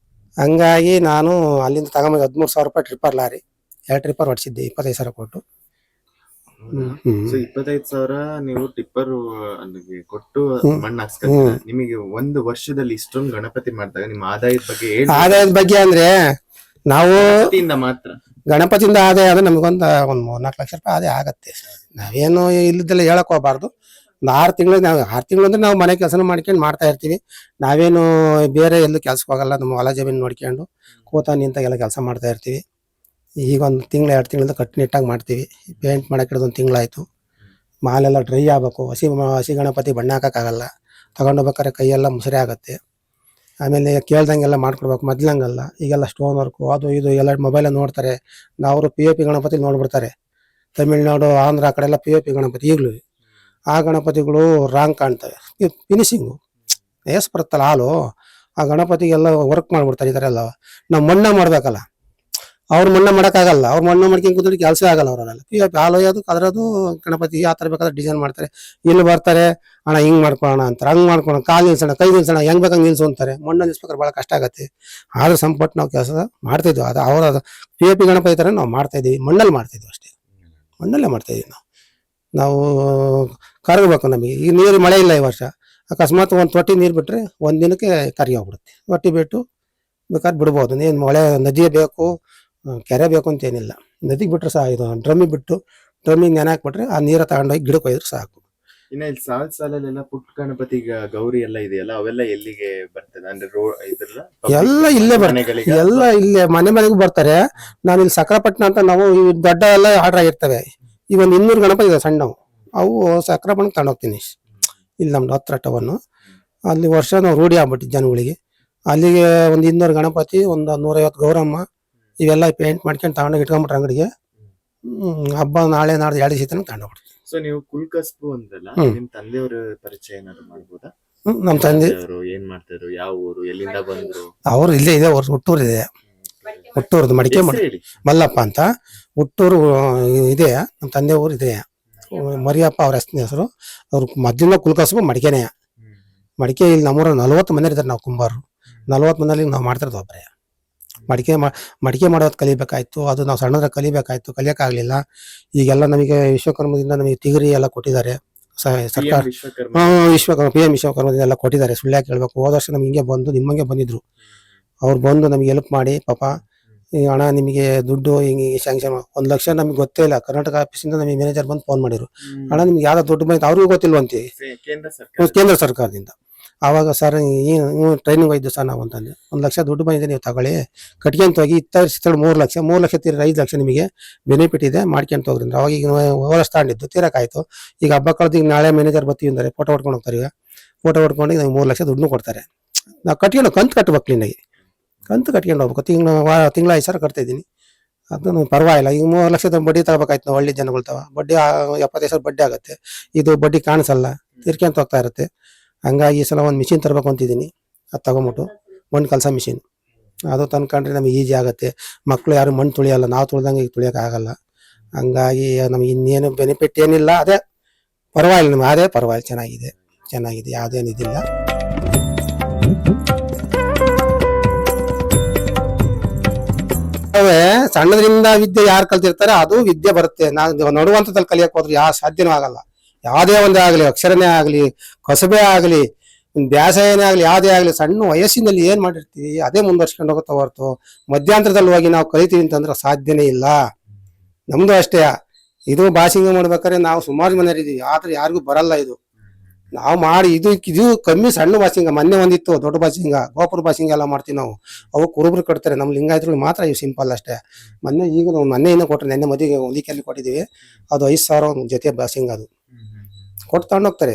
ಹಂಗಾಗಿ ನಾನು ಅಲ್ಲಿಂದ ತಗೊಂಬಂದು 13,000 ರೂಪಾಯಿ ಟ್ರಿಪ್ಪರ್ ಲಾರಿ, 2 ಟ್ರಿಪ್ಪರ್ ಹೊಡ್ಸಿದ್ದೆ, 25,000 ಕೊಟ್ಟು. 25,000 ನೀವು ಟಿಪ್ಪರ್ ಕೊಟ್ಟು ಮಣ್ಣು ಹಾಕ್ಸ್ಕೊಂಡ್ರೆ ನಿಮಗೆ ಒಂದು ವರ್ಷದಲ್ಲಿ ಇಷ್ಟೊಂದು ಗಣಪತಿ ಮಾಡಿದಾಗ ನಿಮ್ಮ ಆದಾಯದ ಬಗ್ಗೆ ಆದಾಯದ ಬಗ್ಗೆ ಅಂದ್ರೆ ನಾವು ಮಾತ್ರ ಗಣಪತಿಯಿಂದ ಆದಾಯ ಅಂದ್ರೆ ನಮಗೊಂದು 3-4 ಲಕ್ಷ ರೂಪಾಯಿ ಆದಾಯ ಆಗತ್ತೆ. ನಾವೇನು ಇಲ್ಲದೆಲ್ಲ ಹೇಳಕ್ ಹೋಗ್ಬಾರ್ದು. 6 ತಿಂಗಳು ನಾವು 6 ತಿಂಗಳು ಅಂದ್ರೆ ನಾವು ಮನೆ ಕೆಲಸನ ಮಾಡ್ಕೊಂಡು ಮಾಡ್ತಾ ಇರ್ತೀವಿ. ನಾವೇನು ಬೇರೆ ಎಲ್ಲೂ ಕೆಲ್ಸಕ್ಕೆ ಹೋಗಲ್ಲ. ನಮ್ಮ ಹೊಲ ಜಮೀನು ನೋಡ್ಕೊಂಡು ಕೂತ ನಿಂತಾಗೆಲ್ಲ ಕೆಲಸ ಮಾಡ್ತಾ ಇರ್ತೀವಿ. ಈಗ 1 ತಿಂಗಳು 2 ತಿಂಗಳಿಂದ ಕಟ್ಟುನಿಟ್ಟಾಗಿ ಮಾಡ್ತೀವಿ. ಪೇಂಟ್ ಮಾಡಕ್ಕೆ ಹಿಡಿದು 1 ತಿಂಗಳಾಯ್ತು. ಮಾಲೆಲ್ಲ ಡ್ರೈ ಆಗ್ಬೇಕು. ಹಸಿ ಗಣಪತಿ ಬಣ್ಣ ಹಾಕೋಕ್ಕಾಗಲ್ಲ. ತಗೊಂಡೋಗ್ಬೇಕಾದ್ರೆ ಕೈಯೆಲ್ಲ ಮುಸುರೆ ಆಗುತ್ತೆ. ಆಮೇಲೆ ಕೇಳ್ದಂಗೆಲ್ಲ ಮಾಡ್ಕೊಡ್ಬೇಕು. ಮೊದ್ಲಂಗಲ್ಲ, ಈಗೆಲ್ಲ ಸ್ಟೋನ್ ವರ್ಕು ಅದು ಇದು ಎಲ್ಲ ಮೊಬೈಲಲ್ಲಿ ನೋಡ್ತಾರೆ. ಅವರು POP ಗಣಪತಿ ನೋಡ್ಬಿಡ್ತಾರೆ. ತಮಿಳ್ನಾಡು, ಆಂಧ್ರ ಆ ಕಡೆ ಎಲ್ಲ POP ಗಣಪತಿ. ಈಗಲೂ ಆ ಗಣಪತಿಗಳು ರಾಂಗ್ ಕಾಣ್ತವೆ. ಫಿನಿಶಿಂಗು ಏಸ್ ಬರುತ್ತಲ್ಲ ಹಾಲು, ಆ ಗಣಪತಿಗೆಲ್ಲ ವರ್ಕ್ ಮಾಡ್ಬಿಡ್ತಾರೆ. ಈ ಥರ ಎಲ್ಲ ನಾವು ಮಣ್ಣ ಮಾಡ್ಬೇಕಲ್ಲ, ಅವ್ರು ಮಣ್ಣ ಮಾಡೋಕ್ಕಾಗಲ್ಲ. ಅವ್ರು ಮಣ್ಣ ಮಾಡ್ಕೊಂಡು ಕೂತ್ರೆ ಕೆಲಸ ಆಗಲ್ಲ. ಅವರೆಲ್ಲ POP ಹಾಲು ಒಯ್ಯೋದು ಅದರದು ಗಣಪತಿ ಆ ಥರ ಬೇಕಾದ್ರೆ ಡಿಸೈನ್ ಮಾಡ್ತಾರೆ. ಇಲ್ಲಿ ಬರ್ತಾರೆ, ಅಣ್ಣ ಹಿಂಗೆ ಮಾಡ್ಕೊಳ್ಳೋಣ ಅಂತಾರೆ, ಹಂಗೆ ಮಾಡ್ಕೊಳ್ಳೋಣ, ಕಾಲು ನಿಲ್ಸೋಣ, ಕೈ ನಿಲ್ಸೋಣ, ಹೆಂಗೆ ಬೇಕಂಗೆ ನಿಲ್ಸು ಅಂತಾರೆ. ಮಣ್ಣ ನಿಲ್ಸ್ಬೇಕಾದ್ರೆ ಭಾಳ ಕಷ್ಟ ಆಗುತ್ತೆ. ಆದ್ರೆ ಸಂಪಟ್ಟು ನಾವು ಕೆಲಸ ಮಾಡ್ತಾಯಿದ್ವಿ. ಅದು ಅವರ POP ಗಣಪತಿ ಥರ ನಾವು ಮಾಡ್ತಾಯಿದ್ದೀವಿ. ಮಣ್ಣಲ್ಲಿ ಮಾಡ್ತಾಯಿದ್ವಿ ಅಷ್ಟೇ, ಮಣ್ಣಲ್ಲೇ ಮಾಡ್ತಾಯಿದ್ದೀವಿ. ನಾವು ಕರಗಬೇಕು. ನಮಗೆ ಈಗ ನೀರು ಮಳೆ ಇಲ್ಲ ಈ ವರ್ಷ. ಅಕಸ್ಮಾತ್ ಒಂದು ತೊಟ್ಟಿ ನೀರು ಬಿಟ್ಟರೆ 1 ದಿನಕ್ಕೆ ಕರಗಿ ಹೋಗ್ಬಿಡುತ್ತೆ. ತೊಟ್ಟಿ ಬಿಟ್ಟು ಬೇಕಾದ್ರೆ ಬಿಡ್ಬೋದು. ನೀನು ಮಳೆ ನದಿಯೇ ಬೇಕು, ಕೆರೆ ಬೇಕು ಅಂತೇನಿಲ್ಲ. ನದಿಗೆ ಬಿಟ್ಟರೆ ಇದು ಡ್ರಮ್ಮಿಗೆ ಬಿಟ್ಟು ಡ್ರಮ್ಮಿಗೆ ನೆನೆ ಹಾಕ್ಬಿಟ್ರೆ ಆ ನೀರ ತಗೊಂಡೋಗಿ ಗಿಡಕ್ಕೆ ಒಯ್ದ್ರೆ ಸಾಕು. ಇನ್ನ ಇಲ್ಲಿ ಸಾಲಲ್ಲೆಲ್ಲ ಪುಟ್ಟ ಗಣಪತಿ ಗೌರಿ ಎಲ್ಲ ಇದೆಯಲ್ಲ, ಅವೆಲ್ಲ ಎಲ್ಲಿಗೆ ಬರ್ತದೆ? ಅಂದ್ರೆ ಎಲ್ಲ ಇಲ್ಲೇ ಬರ್ತದೆ, ಎಲ್ಲ ಇಲ್ಲೇ ಮನೆಗೂ ಬರ್ತಾರೆ. ನಾನು ಇಲ್ಲಿ ಸಕ್ರಪಟ್ಟಣ ಅಂತ ನಾವು ದೊಡ್ಡ ಎಲ್ಲ ಆರ್ಡರ್ ಆಗಿರ್ತವೆ. ಈ 200 ಗಣಪತಿ ಇದೆ ಸಣ್ಣವು, ಅವು ಸಕ್ರಪಟ್ಟಣಕ್ಕೆ ತಗೊಂಡೋಗ್ತೀನಿ. ಇಲ್ಲಿ ನಮ್ದು ಹತ್ರ ಟವನ್ನು ಅಲ್ಲಿ ವರ್ಷ ನಾವು ರೂಢಿ ಆಗ್ಬಿಟ್ಟಿದ್ದು ಜನಗಳಿಗೆ. ಅಲ್ಲಿಗೆ 200 ಗಣಪತಿ, 150 ಗೌರಮ್ಮ, ಇವೆಲ್ಲ ಪೇಂಟ್ ಮಾಡ್ಕೊಂಡು ತಗೊಂಡೋಗಿ ಇಟ್ಕೊಂಡ್ಬಿಟ್ರೆ ಅಂಗಡಿಗೆ. ಹಬ್ಬ ನಾಳೆ ನಾಡ್ದು 2 ದಿವಸ ತಗೊಂಡೋಗ್ಬಿಡ್ತೀವಿ. ಸೊ ನೀವು ಕುಲ್ಕಸ್ಬು ಅಂದ್ರಲ್ಲ, ನಿಮ್ ತಂದೆಯವ್ರ ಪರಿಚಯ ಏನಾದ್ರು ಮಾಡ್ಬೋದಾ? ನಮ್ಮ ತಂದೆ ಅವರು ಏನ್ ಮಾಡ್ತಾರೆ, ಯಾವ ಊರು, ಎಲ್ಲಿಂದ ಬಂದ್ರು? ಅವರು ಇಲ್ಲೇ ಇದೆ, ಅವ್ರ ಹುಟ್ಟೂರು ಇದೆ, ಹುಟ್ಟೂರ್ದು ಮಡಿಕೆ ಹೆಸ್ರು ಹೇಳಿ. ಮಲ್ಲಪ್ಪ ಅಂತ ಹುಟ್ಟೂರು ಇದೆ. ನಮ್ಮ ತಂದೆ ಊರು ಇದೆ ಮರಿಯಪ್ಪ, ಅವ್ರ ಹೆಸರು. ಅವ್ರು ಮೊದಲಿನ ಕುಲಕಸಬು ಮಡಿಕೆನೇ. ಮಡಿಕೆ ಇಲ್ಲಿ ನಮ್ಮೂರ 40 ಮನೆ ಇದ್ದಾರೆ. ನಾವು ಕುಂಬಾರು 40 ಮನೇಲಿ ನಾವು ಮಾಡ್ತಿರೋದು ಒಬ್ಬರೇ. ಮಡಿಕೆ ಮಾಡೋದು ಕಲಿಬೇಕಾಯ್ತು. ಅದು ನಾವು ಸಣ್ಣದ್ರ ಕಲಿಬೇಕಾಯ್ತು, ಕಲಿಯಕ್ಕಾಗ್ಲಿಲ್ಲ. ಈಗೆಲ್ಲ ನಮಗೆ ವಿಶ್ವಕರ್ಮದಿಂದ ನಮಗೆ ತಿಗರಿ ಎಲ್ಲ ಕೊಟ್ಟಿದ್ದಾರೆ ಸರ್ಕಾರ. ವಿಶ್ವಕರ್ಮ ವಿಶ್ವಕರ್ಮ PM ವಿಶ್ವಕರ್ಮದಿಂದ ಎಲ್ಲ ಕೊಟ್ಟಿದ್ದಾರೆ. ಸುಳ್ಳು ಯಾಕೆ ಹೇಳ್ಬೇಕು? ಹೋದ ವರ್ಷ ನಮ್ಗೆ ಹಿಂಗೆ ಬಂದು ನಿಮ್ಮಂಗೆ ಬಂದಿದ್ರು. ಅವ್ರು ಬಂದು ನಮಗೆ ಹೆಲ್ಪ್ ಮಾಡಿ, ಪಾಪ ಈ ಹಣ ನಿಮಗೆ ದುಡ್ಡು ಹಿಂಗೆ ಸ್ಯಾಂಕ್ಷನ್ 1 ಲಕ್ಷ ನಮ್ಗೆ ಗೊತ್ತೇ ಇಲ್ಲ. ಕರ್ನಾಟಕ ಆಫೀಸಿಂದ ನಮಗೆ ಮ್ಯಾನೇಜರ್ ಬಂದು ಫೋನ್ ಮಾಡಿದ್ರು, ಹಣ ನಿಮ್ಗೆ ಯಾವ್ದು ದುಡ್ಡು ಬಂತು ಅವ್ರಿಗೂ ಗೊತ್ತಿಲ್ವಂತೆ, ಕೇಂದ್ರ ಸರ್ಕಾರ. ಕೇಂದ್ರ ಸರ್ಕಾರದಿಂದ. ಆವಾಗ ಸರ್ ಟ್ರೈನಿಂಗ್ ಹೋಯ್ತು ಸರ್ ನಾವು ಅಂತಂದ್ರೆ, 1 ಲಕ್ಷ ದುಡ್ಡು ಬಂದಿದೆ, ನೀವು ತಗೊಳ್ಳಿ, ಕಟ್ಕೊಂತ ಹೋಗಿ. 3 ಲಕ್ಷ 3 ಲಕ್ಷ ತೀರ 5 ಲಕ್ಷ ನಿಮಗೆ ಬೆನಿಫಿಟ್ ಇದೆ, ಮಾಡ್ಕೊಂತ ಹೋಗ್ರಿ ಅಂದ್ರೆ. ಅವಾಗ ಈಗ ಓವರ್ ತಗೊಂಡಿದ್ದು ತೀರಕ್ಕಾಯ್ತು. ಈಗ ಹಬ್ಬ ಕಳೆದು ಈಗ ನಾಳೆ ಮ್ಯಾನೇಜರ್ ಬರ್ತೀವಿ ಅಂದರೆ ಫೋಟೋ ಹೊಡ್ಕೊಂಡು ಹೋಗ್ತಾರೆ. ಈಗ ಫೋಟೋ ಹೊಡ್ಕೊಂಡು ನಮ್ಗೆ 3 ಲಕ್ಷ ದುಡ್ಡು ಕೊಡ್ತಾರೆ. ನಾವು ಕಟ್ಕೊಂಡು ಕಂತು ಕಟ್ಬೇಕು, ಕ್ಲೀನಾಗಿ ಕಂತು ಕಟ್ಕೊಂಡು ಹೋಗ್ಬೇಕು. ತಿಂಗಳ 5 ಸಾವಿರ ಕಟ್ತಾ ಇದ್ದೀನಿ, ಅದು ಪರವಾಗಿಲ್ಲ. ಈಗ 3 ಲಕ್ಷದ ಬಡ್ಡಿ ತಗೋಬೇಕಾಯ್ತು ನಾವು. ಹಳ್ಳಿ ಜನಗಳು ಬಡ್ಡಿ 75 ಸಾವಿರ ಬಡ್ಡಿ ಆಗುತ್ತೆ. ಇದು ಬಡ್ಡಿ ಕಾಣಿಸಲ್ಲ, ತೀರ್ಕೊಂತ ಹೋಗ್ತಾ ಇರುತ್ತೆ. ಹಂಗಾಗಿ ಈ ಸಲ ಒಂದು ಮಿಷಿನ್ ತರಬೇಕು ಅಂತಿದ್ದೀನಿ. ಅದು ತಗೊಂಬಿಟ್ಟು ಮಣ್ಣು ಕಲಸ ಮಿಷಿನ್, ಅದು ತಂದ್ಕೊಂಡ್ರೆ ನಮಗೆ ಈಜಿ ಆಗುತ್ತೆ. ಮಕ್ಕಳು ಯಾರು ಮಣ್ಣು ತುಳಿಯಲ್ಲ, ನಾವು ತುಳಿದಂಗೆ ಈಗ ತುಳಿಯೋಕ್ಕಾಗಲ್ಲ. ಹಂಗಾಗಿ ನಮಗೆ ಇನ್ನೇನು ಬೆನಿಫಿಟ್ ಏನಿಲ್ಲ. ಅದೇ ಪರವಾಗಿಲ್ಲ, ನಮ್ಗೆ ಅದೇ ಪರವಾಗಿಲ್ಲ, ಚೆನ್ನಾಗಿದೆ, ಯಾವುದೇನು ಇದಿಲ್ಲ. ಸಣ್ಣದ್ರಿಂದ ವಿದ್ಯೆ ಯಾರು ಕಲ್ತಿರ್ತಾರೆ ಅದು ವಿದ್ಯೆ ಬರುತ್ತೆ. ನಾವು ನಡುವಂತದಲ್ಲಿ ಕಲಿಯಕ್ ಹೋದ್ರೆ ಯಾವ ಸಾಧ್ಯನೂ ಆಗಲ್ಲ. ಯಾವುದೇ ಒಂದೇ ಆಗಲಿ, ಅಕ್ಷರನೇ ಆಗಲಿ, ಕಸಬೆ ಆಗಲಿ, ಬ್ಯಾಸಾಯನೇ ಆಗಲಿ, ಯಾವುದೇ ಆಗಲಿ, ಸಣ್ಣ ವಯಸ್ಸಿನಲ್ಲಿ ಏನ್ ಮಾಡಿರ್ತೀವಿ ಅದೇ ಮುಂದುವರ್ಸ್ಕೊಂಡು ಹೋಗುತ್ತಾ ಹೊರತು ಮಧ್ಯಾಂತರದಲ್ಲಿ ಹೋಗಿ ನಾವು ಕಲಿತೀವಿ ಅಂತಂದ್ರೆ ಸಾಧ್ಯನೇ ಇಲ್ಲ. ನಮ್ದು ಅಷ್ಟೇ. ಇದು ಬಾಸಿಂಗ ಮಾಡ್ಬೇಕಾದ್ರೆ ನಾವು ಸುಮಾರು ಮನೆ ಇದೀವಿ, ಆದ್ರೆ ಯಾರಿಗೂ ಬರಲ್ಲ ಇದು. ನಾವು ಮಾಡಿ ಇದು ಕಮ್ಮಿ ಸಣ್ಣ ಬಾಸಿಂಗ. ಮೊನ್ನೆ ಒಂದಿತ್ತು ದೊಡ್ಡ ಬಾಸಿಂಗ, ಗೋಪುರ ಬಾಸಿಂಗ ಎಲ್ಲ ಮಾಡ್ತೀವಿ ನಾವು. ಅವು ಕುರುಬರು ಕಟ್ತಾರೆ. ನಮ್ಮ ಲಿಂಗಾಯತರು ಮಾತ್ರ ಇವು ಸಿಂಪಲ್ ಅಷ್ಟೇ. ಈಗ ನಾವು ಮೊನ್ನೆ ಕೊಟ್ಟರೆ, ನೆನ್ನೆ ಮದುವೆಗೆ ಹೊಲಿಕೆಯಲ್ಲಿ ಕೊಟ್ಟಿದ್ದೀವಿ. ಅದು 5,000 ಒಂದು ಜೊತೆ ಬಾಸಿಂಗ. ಅದು ಕೊಟ್ಟು ತಗೊಂಡೋಗ್ತಾರೆ.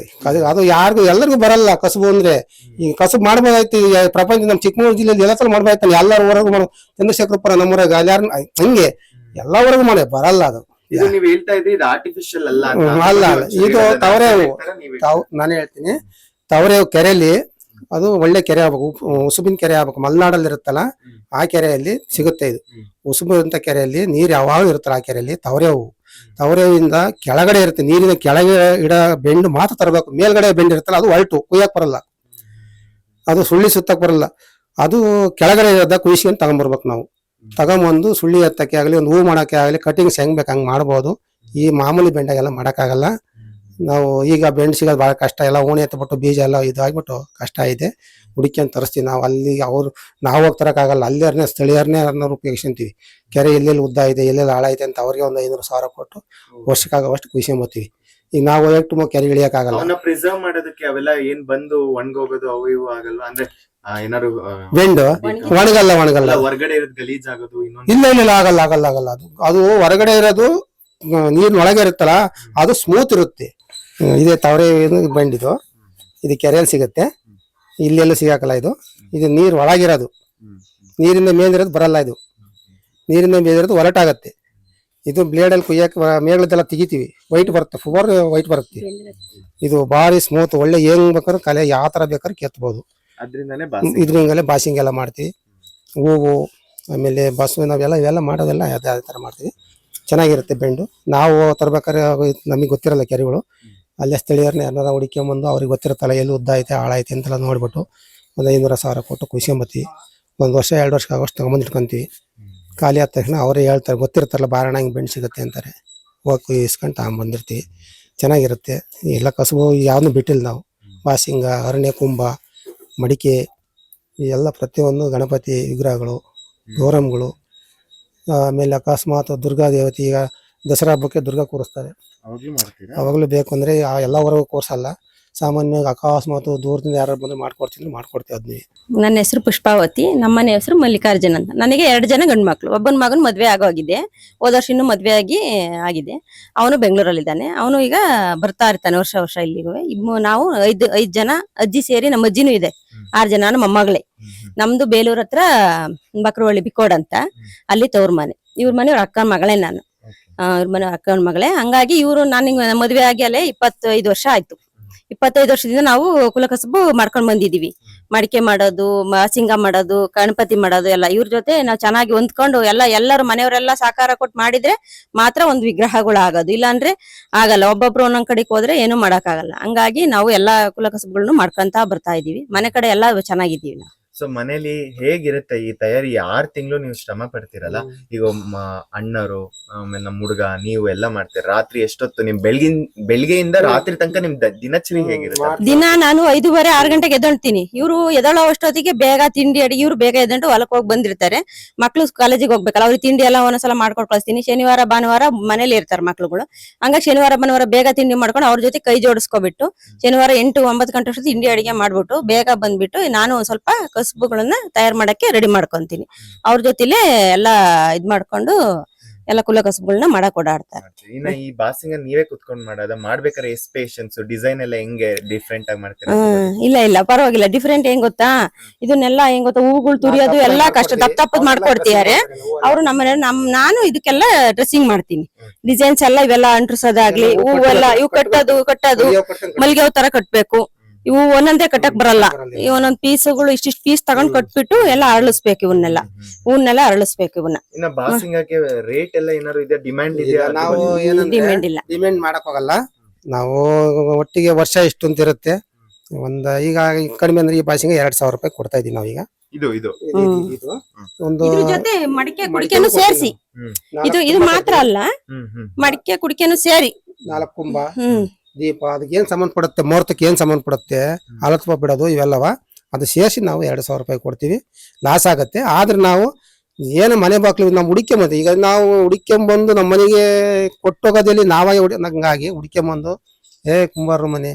ಅದು ಯಾರಿಗೂ ಎಲ್ಲರಿಗೂ ಬರಲ್ಲ ಕಸಬು ಅಂದ್ರೆ. ಈ ಕಸಬು ಮಾಡ್ಬೋದಾಯ್ತು ಪ್ರಪಂಚ. ನಮ್ಮ ಚಿಕ್ಕಮಗಳೂರು ಜಿಲ್ಲೆಯಲ್ಲಿ ಎಲ್ಲ ತರ ಮಾಡ್ಬೋದಾಯ್ತಾನೆ. ಎಲ್ಲರವರೆಗೂ ಚಂದ್ರಶೇಖರಪುರ ನಮ್ಮೂರ ಗಾಲ್ಯಾರ ಹಂಗೆ ಎಲ್ಲವರೆಗೂ ಮಾಡಿ ಬರಲ್ಲ. ಅದು ಇದು ನೀವು ಹೇಳ್ತಾ ಇದ್ರಿ, ಇದು ಆರ್ಟಿಫಿಷಿಯಲ್ ಅಲ್ಲ ಅಂತ. ಅಲ್ಲ, ಇದು ತವರೇ. ನಾನು ಹೇಳ್ತೀನಿ, ತವರೇ ಕೆರೆಯಲ್ಲಿ ಅದು ಒಳ್ಳೆ ಕೆರೆ ಆಗ್ಬೇಕು, ಉಸುಬಿನ ಕೆರೆ ಆಗ್ಬೇಕು. ಮಲೆನಾಡಲ್ಲಿ ಇರುತ್ತಲ್ಲ ಆ ಕೆರೆಯಲ್ಲಿ ಸಿಗುತ್ತೆ ಇದು. ಉಸುಬು ಅಂತ ಕೆರೆಯಲ್ಲಿ ನೀರು ಯಾವಾಗ ಇರುತ್ತಲ್ಲ ಆ ಕೆರೆಯಲ್ಲಿ ತವರೇ ಹೂವು. ತವರೇವಿಂದ ಕೆಳಗಡೆ ಇರುತ್ತೆ, ನೀರಿನ ಕೆಳಗೆ ಇಡ ಬೆಂಡು ಮಾತ್ರ ತರಬೇಕು. ಮೇಲ್ಗಡೆ ಬೆಂಡ್ ಇರುತ್ತಲ್ಲ ಅದು ಹೊಲ್ಟು ಕುಯ್ಯಕ್ ಬರಲ್ಲ, ಅದು ಸುಳ್ಳಿ ಸುತ್ತಕ್ ಬರಲ್ಲ. ಅದು ಕೆಳಗಡೆ ಇರೋದ ಕುಯ್ಸ್ಕೊಂಡು ತಗೊಂಡ್ಬರ್ಬೇಕು ನಾವು. ತಗೊಂಬಂದು ಸುಳ್ಳಿ ಎತ್ತಕ್ಕೆ ಆಗಲಿ, ಒಂದು ಹೂ ಮಾಡಕ್ಕೆ ಆಗಲಿ, ಕಟಿಂಗ್ಸ್ ಹೆಂಗ್ ಬೇಕು ಹಂಗೆ ಮಾಡ್ಬೋದು. ಈ ಮಾಮೂಲಿ ಬೆಂಡಾಗೆಲ್ಲ ಮಾಡೋಕ್ಕಾಗಲ್ಲ. ನಾವು ಈಗ ಬೆಂಡ್ ಸಿಗೋದು ಭಾಳ ಕಷ್ಟ. ಎಲ್ಲ ಓಣಿ ಎತ್ತಬಿಟ್ಟು ಬೀಜ ಎಲ್ಲ ಇದಾಗ್ಬಿಟ್ಟು ಕಷ್ಟ ಇದೆ. ಹುಡುಕ್ಯಂತ ತರಿಸ್ತೀವಿ ನಾವು. ಅಲ್ಲಿ ನಾವು ಹೋಗಿ ತರೋಕ್ಕಾಗಲ್ಲ. ಅಲ್ಲಿಯರ್ನೇ ಸ್ಥಳೀಯರನ್ನೇ ಅವ್ರನ್ನ ಉಪಯೋಗಿಸ್ಕೊಂತೀವಿ. ಕೆರೆ ಎಲ್ಲೆಲ್ಲಿ ಉದ್ದ ಇದೆ, ಎಲ್ಲೆಲ್ಲಿ ಆಳ ಐತೆ ಅಂತ ಅವ್ರಿಗೆ ಒಂದು 500,000 ಕೊಟ್ಟು ವರ್ಷಕ್ಕಾಗೋಷ್ಟು ಕುಯ್ಸ್ಕೊಂಬತ್ತೀವಿ. ಈಗ ನಾವು ಹೋಗ್ಬಿಟ್ಟು ಕೆರೆ ಇಳಿಯಕ್ಕಾಗಲ್ಲ. ಅವನ್ನ ಪ್ರಿಸರ್ವ್ ಮಾಡೋದಕ್ಕೆ ಅವೆಲ್ಲ ಏನ್ ಬಂದು ಒಣಗೋಗೋದು ಅವು ಇವು ಆಗಲ್ವಾ? ಅಂದ್ರೆ ಏನಾದ್ರು ಬೆಂಡು ಒಣಗಲ್ಲ. ಹೊರಗಡೆ ಇರೋದು ಗಲೀಜ್ ಆಗೋದು ಇನ್ನೊಂದು? ಇಲ್ಲ ಆಗಲ್ಲ. ಅದು ಹೊರಗಡೆ ಇರೋದು ನೀರಿನೊಳಗೆ ಇರುತ್ತಲ್ಲ ಅದು ಸ್ಮೂತ್ ಇರುತ್ತೆ. ಇದೇ ತವರೆ ಬಂಡಿದು, ಇದು ಕೆರೆಯಲ್ಲಿ ಸಿಗುತ್ತೆ, ಇಲ್ಲೆಲ್ಲ ಸಿಗಾಕಲ್ಲ. ಇದು ನೀರು ಒಳಗಿರೋದು, ನೀರಿಂದ ಮೇಲಿರೋದು ಬರಲ್ಲ. ಇದು ನೀರಿಂದ ಮೇಲಿರೋದು ಹೊರಟಾಗತ್ತೆ. ಇದು ಬ್ಲೇಡಲ್ಲಿ ಕುಯ್ಯಕ್ಕೆ ಮೇಗಳದೆಲ್ಲ ತೆಗಿತೀವಿ, ವೈಟ್ ಬರುತ್ತೆ, ಫುವರ್ ವೈಟ್ ಬರುತ್ತೆ. ಇದು ಭಾರಿ ಸ್ಮೂತ್, ಒಳ್ಳೆ ಹೆಂಗ್ ಬೇಕಾದ್ರೆ ಕಲೆ ಯಾವ ತರ ಬೇಕಾದ್ರೆ ಕೆತ್ತಬಹುದು. ಇದ್ರಿಂದಲೇ ಬಾಸಿಂಗ್ ಎಲ್ಲ ಮಾಡ್ತೀವಿ. ಹೂವು ಆಮೇಲೆ ಬಸ್ಸು ಇವೆಲ್ಲ ಮಾಡೋದೆಲ್ಲ ಅದೇ ತರ ಮಾಡ್ತೀವಿ. ಚೆನ್ನಾಗಿರುತ್ತೆ ಬೆಂಡು. ನಾವು ತರ್ಬೇಕಾದ್ರೆ ನಮಗೆ ಗೊತ್ತಿರಲ್ಲ ಕೆರೆಗಳು. ಅಲ್ಲೇ ಸ್ಥಳೀಯರನ್ನ ಯಾರನ್ನಾರ ಹುಡುಕೊಂಬಂದು ಅವ್ರಿಗೆ ಗೊತ್ತಿರುತ್ತಲ್ಲ ಎಲ್ಲಿ ಉದ್ದ ಐತೆ ಆಳ ಐತೆ ಅಂತೆಲ್ಲ ನೋಡ್ಬಿಟ್ಟು ಒಂದು 500,000 ಕೊಟ್ಟು ಕುಯ್ಸ್ಕೊಂಬತ್ತೀವಿ. 1 ವರ್ಷ 2 ವರ್ಷಕ್ಕೆ ಆಗೋಷ್ಟು ತಗೊಂಬಂದು ಇಟ್ಕೊಂತೀವಿ. ಖಾಲಿ ಆದ ತಕ್ಷಣ ಅವರೇ ಹೇಳ್ತಾರೆ, ಗೊತ್ತಿರ್ತಾರಲ್ಲ ಬಾರಣ ಹಿಂಗೆ ಬೆಂಡ್ ಸಿಗುತ್ತೆ ಅಂತಾರೆ. ಹೋಗಿ ಇಸ್ಕೊಂಡು ತಗೊಂಬಂದಿರ್ತೀವಿ. ಚೆನ್ನಾಗಿರುತ್ತೆ. ಎಲ್ಲ ಕಸುಬು ಯಾವನ್ನೂ ಬಿಟ್ಟಿಲ್ಲ ನಾವು. ಬಾಸಿಂಗ, ಅರಣ್ಯ ಕುಂಭ, ಮಡಿಕೆ, ಈ ಎಲ್ಲ ಪ್ರತಿಯೊಂದು ಗಣಪತಿ ವಿಗ್ರಹಗಳು, ಗೌರಮ್ಗಳು, ಆಮೇಲೆ ಅಕಸ್ಮಾತ್ ದುರ್ಗಾ ದೇವತೆ. ಈಗ ದಸರಾ ಹಬ್ಬಕ್ಕೆ ದುರ್ಗಾ ಕೂರಿಸ್ತಾರೆ, ಅವಾಗಲೂ ಬೇಕು ಅಂದರೆ ಎಲ್ಲವರೆಗೂ ಕೂರಿಸಲ್ಲ. ಸಾಮಾನ್ಯವಾಗಿ ಅಕಸ್ಮಾತ್ ದೂರದಿಂದ ಯಾರು ಬಂದು ಮಾಡ್ಕೊಡ್ತೀವಿ ಅದನ್ನೇ. ನನ್ನ ಹೆಸರು ಪುಷ್ಪಾವತಿ, ನಮ್ಮನೆ ಹೆಸರು ಮಲ್ಲಿಕಾರ್ಜುನ್ ಅಂತ. ನನಗೆ 2 ಜನ ಗಂಡು ಮಕ್ಳು. ಒಬ್ಬನ ಮಗನ ಮದ್ವೆ ಆಗೋಗಿದೆ, ಹೋದ ವರ್ಷ ಇನ್ನೂ ಮದ್ವೆ ಆಗಿದೆ. ಅವನು ಬೆಂಗಳೂರಲ್ಲಿದ್ದಾನೆ. ಅವನು ಈಗ ಬರ್ತಾ ಇರ್ತಾನೆ ವರ್ಷ ಇಲ್ಲಿಗೂ. ನಾವು 5 ಜನ ಅಜ್ಜಿ ಸೇರಿ, ನಮ್ಮ ಅಜ್ಜಿನೂ ಇದೆ, 6 ಜನ ಮೊಮ್ಮಗಳೇ. ನಮ್ದು ಬೇಲೂರ್ ಹತ್ರ ಬಕ್ರವಳ್ಳಿ ಬಿಕೋಡ್ ಅಂತ, ಅಲ್ಲಿ ತವ್ರ ಮನೆ. ಇವ್ರ ಮನೆಯವ್ರ ಅಕ್ಕನ ಮಗಳೇ ನಾನು. ಇವ್ರ ಮನೆ ಅಕ್ಕನ ಮಗಳೇ. ಹಂಗಾಗಿ ಇವ್ರು ನನಗೆ ಮದ್ವೆ ಆಗಿ ಅಲ್ಲೇ 25 ವರ್ಷ ಆಯ್ತು. 25 ವರ್ಷದಿಂದ ನಾವು ಕುಲಕಸಬು ಮಾಡ್ಕೊಂಡ್ ಬಂದಿದೀವಿ. ಮಡಿಕೆ ಮಾಡೋದು, ಸಿಂಗ ಮಾಡೋದು, ಗಣಪತಿ ಮಾಡೋದು ಎಲ್ಲ ಇವ್ರ ಜೊತೆ ನಾವು ಚೆನ್ನಾಗಿ ಹೊಂದ್ಕೊಂಡು ಎಲ್ಲರೂ ಮನೆಯವರೆಲ್ಲ ಸಹಕಾರ ಕೊಟ್ಟು ಮಾಡಿದ್ರೆ ಮಾತ್ರ ಒಂದು ವಿಗ್ರಹಗಳು ಆಗೋದು. ಇಲ್ಲಾಂದ್ರೆ ಆಗಲ್ಲ. ಒಬ್ಬೊಬ್ರು ಒಂದೊಂದ್ ಕಡೆಗೆ ಹೋದ್ರೆ ಏನು ಮಾಡಕ್ ಆಗಲ್ಲ. ಹಂಗಾಗಿ ನಾವು ಎಲ್ಲಾ ಕುಲಕಸಬುಗಳನ್ನು ಮಾಡ್ಕೊಂತ ಬರ್ತಾ ಇದೀವಿ. ಮನೆ ಕಡೆ ಎಲ್ಲ ಚೆನ್ನಾಗಿದ್ದೀವಿ ನಾವು. ಸೊ ಮನೇಲಿ ಹೇಗಿರುತ್ತೆ ಈ ತಯಾರಿ? 6 ತಿಂಗಳು ನೀವು ಶ್ರಮ ಪಡ್ತೀರಲ್ಲ, ಈಗ ಅಣ್ಣರು ಆಮೇಲೆ ನಮ್ಮ ಹುಡುಗ ನೀವು ಎಲ್ಲ ಮಾಡ್ತೀರ. ರಾತ್ರಿ ಎಷ್ಟೊತ್ತು ನಿಮ್ ಬೆಳಿಗ್ಗೆಯಿಂದ ರಾತ್ರಿ ತನಕ ನಿಮ್ ದಿನಚರಿ ಹೇಗಿರುತ್ತೆ? ದಿನ ನಾನು 5:30 6 ಗಂಟೆಗೆ ಎದ್ದೊಳ್ತೀನಿ. ಇವ್ರು ಎದಳೋ ಅಷ್ಟೊತ್ತಿಗೆ ಬೇಗ ತಿಂಡಿ ಅಡಿಗೆ ಇವ್ರು ಬೇಗ ಎದ್ದಂಟು ಹೊಲಕ್ ಹೋಗಿ ಬಂದಿರ್ತಾರೆ. ಮಕ್ಳು ಕಾಲೇಜಿಗೆ ಹೋಗ್ಬೇಕಲ್ಲ, ಅವ್ರಿಗೆ ತಿಂಡಿ ಎಲ್ಲ ಒಂದೊಂದ್ಸಲ ಮಾಡ್ಕೊಂಡು ಕಳಿಸ್ತೀನಿ. ಶನಿವಾರ ಭಾನುವಾರ ಮನೇಲಿ ಇರ್ತಾರೆ ಮಕ್ಳುಗಳು. ಹಂಗಾಗಿ ಶನಿವಾರ ಭಾನುವಾರ ಬೇಗ ತಿಂಡಿ ಮಾಡ್ಕೊಂಡು ಅವ್ರ ಜೊತೆ ಕೈ ಜೋಡಿಸ್ಕೊಬಿಟ್ಟು ಶನಿವಾರ 8 9 ಗಂಟೆ ಅಷ್ಟೊತ್ತಿಗೆ ತಿಂಡಿ ಅಡಿಗೆ ಮಾಡ್ಬಿಟ್ಟು ಬೇಗ ಬಂದ್ಬಿಟ್ಟು ನಾನು ಸ್ವಲ್ಪ ಕಸಬುಗಳನ್ನ ತಯಾರು ಮಾಡಕ್ಕೆ ರೆಡಿ ಮಾಡ್ಕೊಂತೀನಿ. ಅವ್ರ ಜೊತೆಲೆ ಎಲ್ಲಾ ಇದ್ ಮಾಡ್ಕೊಂಡು ಎಲ್ಲ ಕುಲ ಕಸಬುಗಳನ್ನ ಮಾಡಕ್ ಓಡಾಡ್ತಾರೆ. ಇನ್ನ ಈ ಬಾಸಿಂಗ ನೀವೇ ಕುತ್ಕೊಂಡ್ ಮಾಡೋದ? ಮಾಡ್ಬೇಕಾದ್ರೆ ಎಷ್ಟು ಪೇಷನ್ಸ್, ಡಿಸೈನ್ ಎಲ್ಲ ಹೆಂಗೆ ಡಿಫ್ರೆಂಟ್ ಆಗಿ ಮಾಡ್ತೀರಾ? ಇಲ್ಲ ಪರವಾಗಿಲ್ಲ. ಡಿಫ್ರೆಂಟ್ ಹೆಂಗ್ ಗೊತ್ತಾ, ಇದನ್ನೆಲ್ಲ ಹೆಂಗ್ ಗೊತ್ತಾ, ಹೂಗಳು ತುರಿಯೋದು ಎಲ್ಲ ಕಷ್ಟ ತಪ್ಪದ್ ಮಾಡ್ಕೊಡ್ತಿದ್ದಾರೆ ಅವ್ರು. ನಾನು ಇದಕ್ಕೆಲ್ಲ ಡ್ರೆಸ್ಸಿಂಗ್ ಮಾಡ್ತೀನಿ. ಡಿಸೈನ್ಸ್ ಎಲ್ಲ ಇವೆಲ್ಲ ಅಂಟ್ರಿಸೋದಾಗ್ಲಿ, ಹೂವೆಲ್ಲ ಇವು ಕಟ್ಟೋದು ಮಲ್ಗೆ ಹೂ ತರ ಕಟ್ಬೇಕು. ಇವು ಒಂದೊಂದೇ ಕಟ್ಟಕ್ ಬರಲ್ಲ. ಈ ಒಂದೊಂದ್ ಪೀಸ್ಗಳು ಇಷ್ಟಿಷ್ಟು ಪೀಸ್ ತಗೊಂಡ್ ಕಟ್ಬಿಟ್ಟು ಎಲ್ಲ ಅರಳಿಸ್ಬೇಕು. ಇವನ್ನೆಲ್ಲ ಅರಳಿಸ್ಬೇಕು. ಇವನ್ನ ಇನ್ನ ಬಾಸಿಂಗಕ್ಕೆ ರೇಟ್ ಎಲ್ಲ ಏನಾದ್ರು ಇದೆ? ಡಿಮ್ಯಾಂಡ್ ಇದೆಯಾ? ನಾವು ಡಿಮ್ಯಾಂಡ್ ಇಲ್ಲ. ಡಿಮ್ಯಾಂಡ್ ಮಾಡಕ್ ಹೋಗಲ್ಲ ನಾವು. ಒಟ್ಟಿಗೆ ವರ್ಷ ಇಷ್ಟು ಅಂತ ಇರುತ್ತೆ. ಈಗ ಕಡಿಮೆ ಅಂದ್ರೆ ಈ ಬಾಸಿಂಗ 2,000 ರೂಪಾಯಿ ಕೊಡ್ತಾ ಇದೀವಿ ನಾವೀಗ. ಇದು ಒಂದು ಇದ್ರ ಜೊತೆ ಮಡಿಕೆ ಕುಡಿಕೆನು ಸೇರಿಸಿ, ಇದು ಮಾತ್ರ ಅಲ್ಲ, ಮಡಿಕೆ ಕುಡಿಕೆನು ಸೇರಿ 4 ಕುಂಬ, ದೀಪ, ಅದಕ್ಕೆ ಏನ್ ಸಂಬಂಧಪಡುತ್ತೆ, ಮುಹೂರ್ತಕ್ಕೆ ಏನ್ ಸಂಬಂಧಪಡುತ್ತೆ, ಹಲತ್ವ ಬಿಡೋದು ಇವೆಲ್ಲವ ಅದು ಸೇರಿಸಿ ನಾವು 2,000 ರೂಪಾಯಿ ಕೊಡ್ತೀವಿ. ಲಾಸ್ ಆಗತ್ತೆ. ಆದ್ರೆ ನಾವು ಏನು ಮನೆ ಬಾಕ್ಲು ನಾವು ಹುಡಿಕೊಂಬಂದು, ಈಗ ನಾವು ಹುಡಿಕೊಂಬಂದು ನಮ್ಮ ಮನೆಗೆ ಕೊಟ್ಟೋಗೋದಲ್ಲಿ ನಾವಾಗೆ ಹಂಗಾಗಿ ಹುಡಿಕೊಂಬಂದು ಕುಂಬಾರರು ಮನೆ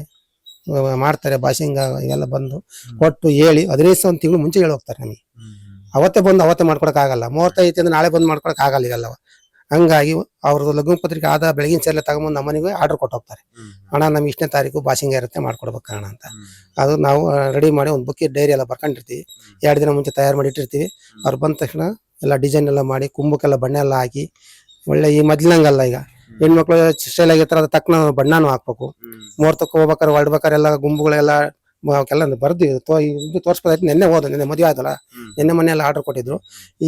ಮಾಡ್ತಾರೆ ಬಾಸಿಂಗ ಇವೆಲ್ಲ ಬಂದು ಕೊಟ್ಟು ಹೇಳಿ 15 ಒಂದು ತಿಂಗಳು ಮುಂಚೆ ಹೇಳಿ ಹೋಗ್ತಾರೆ ನಮಗೆ. ಅವತ್ತೇ ಮಾಡ್ಕೊಡಕ್ ಆಗಲ್ಲ. ಮುಹೂರ್ತ ಐತಿ ಅಂದ್ರೆ ನಾಳೆ ಬಂದು ಮಾಡ್ಕೊಡಕ್ ಆಗಲ್ಲ ಇವೆಲ್ಲವ. ಹಂಗಾಗಿ ಅವ್ರದ್ದು ಲಗ್ನ ಪತ್ರಿಕೆ ಆದ ಬೆಳಗಿನ ಸೇರ್ಲೆ ತಗೊಂಬಂದು ನಮ್ಮ ಮನೆಗೆ ಆರ್ಡರ್ ಕೊಟ್ಟು ಹೋಗ್ತಾರೆ. ಅಣ್ಣ ನಮ್ಗೆ ಇಷ್ಟನೇ ತಾರೀಕು ಬಾಸಿಂಗ ಇರುತ್ತೆ, ಮಾಡ್ಕೊಡ್ಬೇಕು ಅಣ್ಣ ಅಂತ. ಅದು ನಾವು ರೆಡಿ ಮಾಡಿ ಒಂದು ಬುಕ್ಕಿ ಡೈರಿ ಎಲ್ಲ ಬರ್ಕೊಂಡಿರ್ತೀವಿ. 2 ದಿನ ಮುಂಚೆ ತಯಾರು ಮಾಡಿ ಇಟ್ಟಿರ್ತೀವಿ. ಅವ್ರು ಬಂದ ತಕ್ಷಣ ಎಲ್ಲ ಡಿಸೈನ್ ಎಲ್ಲ ಮಾಡಿ ಕುಂಬಕ್ಕೆಲ್ಲ ಬಣ್ಣ ಎಲ್ಲ ಹಾಕಿ ಒಳ್ಳೆ ಈ ಮೊದ್ಲಂಗಲ್ಲ, ಈಗ ಹೆಣ್ಮಕ್ಳು ಸ್ಟೈಲ್ ಆಗಿರ್ತಾರೆ, ಅದ್ರ ತಕ್ಕ ಬಣ್ಣನೂ ಹಾಕ್ಬೇಕು. ಮುಹೂರ್ತಕ್ಕೆ ಹೋಗ್ಬೇಕಾರೆ ಹೊರಡ್ಬೇಕಾರೆ ಎಲ್ಲ ಗುಂಬುಗಳೆಲ್ಲ ಅವಕ್ಕೆಲ್ಲ ಬರ್ದು ಇದು ತೋರಿಸ್ಬೋದಾಯ್ತು. ನೆನ್ನೆ ಮದುವೆ ಆಯ್ತಲ್ಲ, ನೆನ್ನೆ ಮೊನ್ನೆ ಎಲ್ಲ ಆರ್ಡರ್ ಕೊಟ್ಟಿದ್ರು.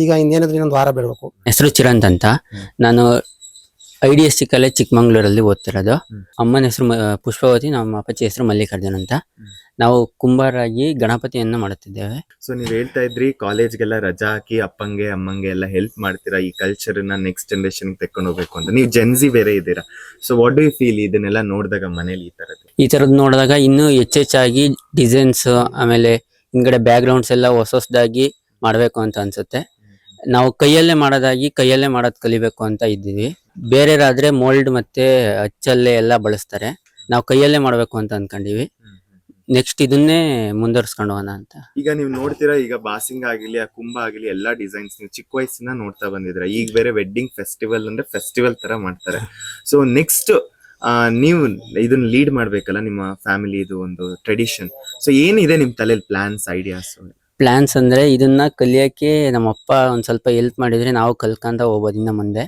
ಈಗ ಇನ್ನೇನಾದ್ರೂ ಇನ್ನೊಂದು ವಾರ ಬಿಡ್ಬೇಕು. ಹೆಸರು ಚಿರಂತ್ ಅಂತ. ನಾನು IDSC ಕಾಲೇಜ್ ಚಿಕ್ಕಮಂಗ್ಳೂರಲ್ಲಿ ಓದ್ತಿರೋದು. ಅಮ್ಮನ ಹೆಸರು ಪುಷ್ಪವತಿ, ನಮ್ಮ ಅಪ್ಪಚ್ಚಿ ಹೆಸರು ಮಲ್ಲಿಕಾರ್ಜುನ್ ಅಂತ. ನಾವು ಕುಂಬಾರಾಗಿ ಗಣಪತಿಯನ್ನು ಮಾಡುತ್ತಿದ್ದೇವೆ. ಸೊ ನೀವ್ ಹೇಳ್ತಾ ಇದ್ರಿ ಕಾಲೇಜ್ಗೆಲ್ಲ ರಜಾ ಹಾಕಿ ಅಪ್ಪಂಗೆ ಅಮ್ಮಂಗೆ ಎಲ್ಲ ಹೆಲ್ಪ್ ಮಾಡ್ತೀರಾ ಈ ಕಲ್ಚರ್ ನ ನೆಕ್ಸ್ಟ್ ಜನರೇಷನ್ ತೆಕ್ಕೊಂಡು ಹೋಗ್ಬೇಕು ಅಂತ. ನೀವು ಜೆನ್ಸಿ ಬೇರೆ ಇದ್ದೀರಾ. So what do you feel ಇದನ್ನೆಲ್ಲ ನೋಡಿದಾಗ ಮನೇಲಿ ಈ ತರದ್ ನೋಡಿದಾಗ ಇನ್ನೂ ಹೆಚ್ಚೆಚ್ಚಾಗಿ ಡಿಸೈನ್ಸ್, ಆಮೇಲೆ ಹಿಂದ್ಗಡೆ ಬ್ಯಾಕ್ ಗ್ರೌಂಡ್ಸ್ ಎಲ್ಲ ಹೊಸದಾಗಿ ಮಾಡ್ಬೇಕು ಅಂತ ಅನ್ಸುತ್ತೆ. ನಾವು ಕೈಯಲ್ಲೇ ಮಾಡೋದ್ ಕಲಿಬೇಕು ಅಂತ ಇದ್ದೀವಿ. ಬೇರೆಯವರಾದ್ರೆ ಮೋಲ್ಡ್ ಮತ್ತೆ ಅಚ್ಚಲ್ಲೇ ಎಲ್ಲ ಬಳಸ್ತಾರೆ. ನಾವು ಕೈಯಲ್ಲೇ ಮಾಡ್ಬೇಕು ಅಂತ ಅನ್ಕೊಂಡಿವಿ. ನೆಕ್ಸ್ಟ್ ಇದನ್ನೇ ಮುಂದುವರ್ಸ್ಕೊಂಡು ಹೋಗೋಣ ಅಂತ. ಈಗ ನೀವು ನೋಡ್ತೀರಾ, ಈಗ ಬಾಸಿಂಗ ಆಗಿರ್ಲಿ, ಆ ಕುಂಭ ಆಗಿರ್ಲಿ, ಎಲ್ಲಾ ಡಿಸೈನ್ಸ್ ನೀವು ಚಿಕ್ಕ ವಯಸ್ಸಿನ ನೋಡ್ತಾ ಬಂದಿದ್ರ. ಈಗ ಬೇರೆ ವೆಡ್ಡಿಂಗ್ ಫೆಸ್ಟಿವಲ್ ಅಂದ್ರೆ ಫೆಸ್ಟಿವಲ್ ತರ ಮಾಡ್ತಾರೆ. ಸೊ ನೆಕ್ಸ್ಟ್ ನೀವು ಇದನ್ನ ಲೀಡ್ ಮಾಡ್ಬೇಕಲ್ಲ, ನಿಮ್ಮ ಫ್ಯಾಮಿಲಿ ಇದು ಒಂದು ಟ್ರೆಡಿಷನ್. ಸೊ ಏನಿದೆ ನಿಮ್ ತಲೆಯಲ್ಲಿ ಪ್ಲಾನ್ಸ್ ಅಂದ್ರೆ ಇದನ್ನ ಕಲಿಯಕ್ಕೆ ನಮ್ಮಪ್ಪ ಒಂದ್ ಸ್ವಲ್ಪ ಹೆಲ್ಪ್ ಮಾಡಿದ್ರೆ ನಾವು ಕಲ್ಕಂತ ಹೋಗ್ಬೋದು ಇನ್ನ ಮುಂದೆ.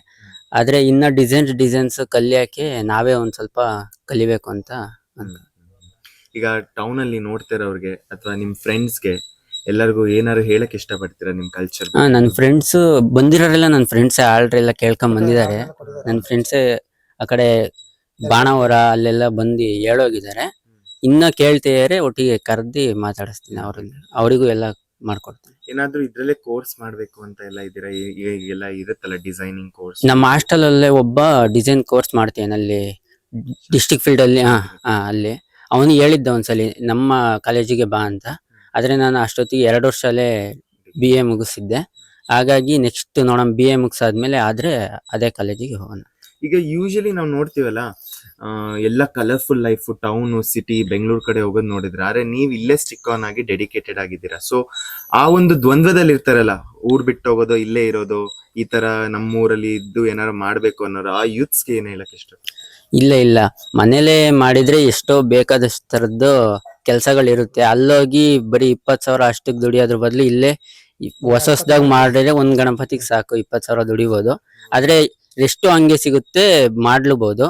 ಆದ್ರೆ ಇನ್ನ ಡಿಸೈನ್ಸ್ ಕಲಿಯಕ್ಕೆ ನಾವೇ ಒಂದ್ ಸ್ವಲ್ಪ ಕಲಿಬೇಕು ಅಂತ. ಈಗ ಟೌನ್ ಅಲ್ಲಿ ನೋಡ್ತಿರೋರ್ಗೆ ಅಥವಾ ನಿಮ್ ಫ್ರೆಂಡ್ಸ್ಗೆ ಎಲ್ಲರಿಗೂ ಏನಾದ್ರು ಹೇಳಕ್ ಇಷ್ಟಪಡ್ತೀರಾ ನಿಮ್ ಕಲ್ಚರ್? ನನ್ನ ಫ್ರೆಂಡ್ಸ್ ಬಂದಿರೋರೆಲ್ಲ ನನ್ನ ಫ್ರೆಂಡ್ಸ್ ಆಲ್ರೆಡಿ ಎಲ್ಲ ಕೇಳ್ಕೊಂಡ್ ಬಂದಿದ್ದಾರೆ. ನನ್ನ ಫ್ರೆಂಡ್ಸೇ ಆ ಕಡೆ ಬಾಣಾವರ ಅಲ್ಲೆಲ್ಲ ಬಂದು ಹೇಳೋಗಿದ್ದಾರೆ. ಇನ್ನ ಕೇಳ್ತಿದ್ದಾರೆ, ಒಟ್ಟಿಗೆ ಕರ್ದಿ ಮಾತಾಡಿಸ್ತೀನಿ ಅವರಿಗೂ ಎಲ್ಲ ಮಾಡ್ಕೊಡ್ತೀನಿ. ಏನಾದ್ರು ಇದ್ರಲ್ಲೇ ಕೋರ್ಸ್ ಮಾಡ್ಬೇಕು ಅಂತ ಎಲ್ಲ ಇದೀರಾ? ಈಗೆಲ್ಲ ಇರುತ್ತಲ್ಲ ಡಿಸೈನಿಂಗ್ ಕೋರ್ಸ್. ನಮ್ಮ ಹಾಸ್ಟೆಲ್ ಅಲ್ಲೇ ಒಬ್ಬ ಡಿಸೈನ್ ಕೋರ್ಸ್ ಮಾಡ್ತೇನೆ ಅಲ್ಲಿ ಡಿಸ್ಟ್ರಿಕ್ಟ್ ಫೀಲ್ಡ್ ಅಲ್ಲಿ. ಅಲ್ಲಿ ಅವನು ಹೇಳಿದ್ದ ಒಂದ್ಸಲಿ ನಮ್ಮ ಕಾಲೇಜಿಗೆ ಬಾ ಅಂತ. ಆದ್ರೆ ನಾನು ಅಷ್ಟೊತ್ತಿಗೆ 2 ವರ್ಷ ಅಲ್ಲೇ BA ಮುಗಿಸಿದ್ದೆ. ಹಾಗಾಗಿ ನೆಕ್ಸ್ಟ್ ನೋಡೋಣ, BA ಮುಗಿಸಾದ್ಮೇಲೆ ಆದ್ರೆ ಅದೇ ಕಾಲೇಜಿಗೆ ಹೋಗೋಣ. ಈಗ ಯೂಶಲಿ ನಾವು ನೋಡ್ತೀವಲ್ಲ, ಎಲ್ಲ colourful life, town city Bengaluru ಕಡೆ ಹೋಗೋದು ನೋಡಿದ್ರೆ, ಆದ್ರೆ ನೀವ್ ಇಲ್ಲೇ ಸ್ಟಿಕ್ ಆನ್ ಆಗಿ ಡೆಡಿಕೇಟೆಡ್ ಆಗಿದ್ದೀರಾ. ಸೊ ಆ ಒಂದು ದ್ವಂದ್ವದಲ್ಲಿ ಇರ್ತಾರಲ್ಲ, ಊರ್ ಬಿಟ್ಟು ಹೋಗೋದು, ಇಲ್ಲೇ ಇರೋದು, ಈ ತರ ನಮ್ಮೂರಲ್ಲಿ ಇದ್ದು ಏನಾರು ಮಾಡ್ಬೇಕು ಅನ್ನೋರು, ಆ ಯೂತ್ಸ್ಗೆ ಏನ್ ಹೇಳಕ್ ಇಷ್ಟ? ಇಲ್ಲ ಮನೇಲೆ ಮಾಡಿದ್ರೆ ಎಷ್ಟೋ ಬೇಕಾದಷ್ಟು ತರದ್ದು ಕೆಲ್ಸಗಳಿರುತ್ತೆ. ಅಲ್ಲೋಗಿ ಬರೀ 20,000 ಅಷ್ಟಕ್ಕೆ ದುಡಿಯೋದ್ರ ಬದಲು ಇಲ್ಲೇ ಹೊಸದಾಗಿ ಮಾಡಿದ್ರೆ ಒಂದ್ ಗಣಪತಿಗೆ ಸಾಕು 20,000 ದುಡಿಬಹುದು. ಆದ್ರೆ ಎಷ್ಟು ಹಂಗೆ ಸಿಗುತ್ತೆ ಮಾಡ್ಲೂಬಹುದು.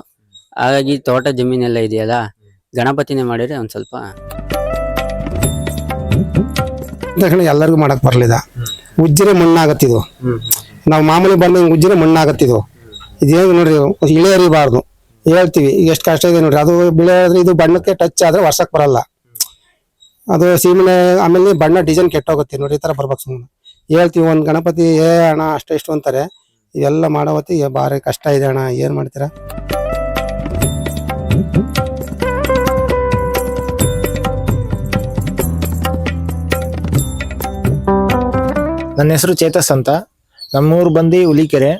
ಹಾಗಾಗಿ ತೋಟ ಜಮೀನೆಲ್ಲ ಇದೆಯಲ್ಲ, ಗಣಪತಿನೇ ಮಾಡಿದ್ರೆ ಒಂದು ಸ್ವಲ್ಪ ತಕ್ಷಣ ಎಲ್ಲರಿಗೂ ಮಾಡಕ್ ಬರಲಿಲ್ಲ. ಉಜ್ಜಿನ ಮಣ್ಣಾಗತ್ತಿದು. ನಾವು ಮಾಮೂಲಿ ಬಂದ ಉಜ್ಜಿನ ಮಣ್ಣಾಗತ್ತಿದು. ಇದೇನು ನೋಡ್ರಿ ಇಳೆ ಎರಿಬಾರ್ದು ಹೇಳ್ತೀವಿ. ಈಗ ಎಷ್ಟು ಕಷ್ಟ ಇದೆ ನೋಡ್ರಿ. ಅದು ಬಿಳಿಯೋದ್ರೆ ಇದು ಬಣ್ಣಕ್ಕೆ ಟಚ್ ಆದ್ರೆ ವರ್ಷಕ್ಕೆ ಬರಲ್ಲ. ಅದು ಸೀಮೆಣ್ಣೆ ಆಮೇಲೆ ಬಣ್ಣ ಡಿಸೈನ್ ಕೆಟ್ಟೋಗುತ್ತೆ ನೋಡಿ. ಈ ತರ ಬರ್ಬೇಕು ಸುಮ್ಮನೆ ಹೇಳ್ತೀವಿ. ಒಂದು ಗಣಪತಿ ಅಣ್ಣ ಅಷ್ಟು ಇಷ್ಟು ಅಂತಾರೆ. ಇವೆಲ್ಲ ಮಾಡೋ ಹೊತ್ತಿಗೆ ಭಾರಿ ಕಷ್ಟ ಇದೆ ಅಣ್ಣ, ಏನ್ ಮಾಡ್ತೀರಾ? ನನ್ನ ಹೆಸರು ಚೇತಸ್ ಅಂತ. ನಮ್ಮೂರು ಬಂದು ಹುಲಿಕೆರೆ.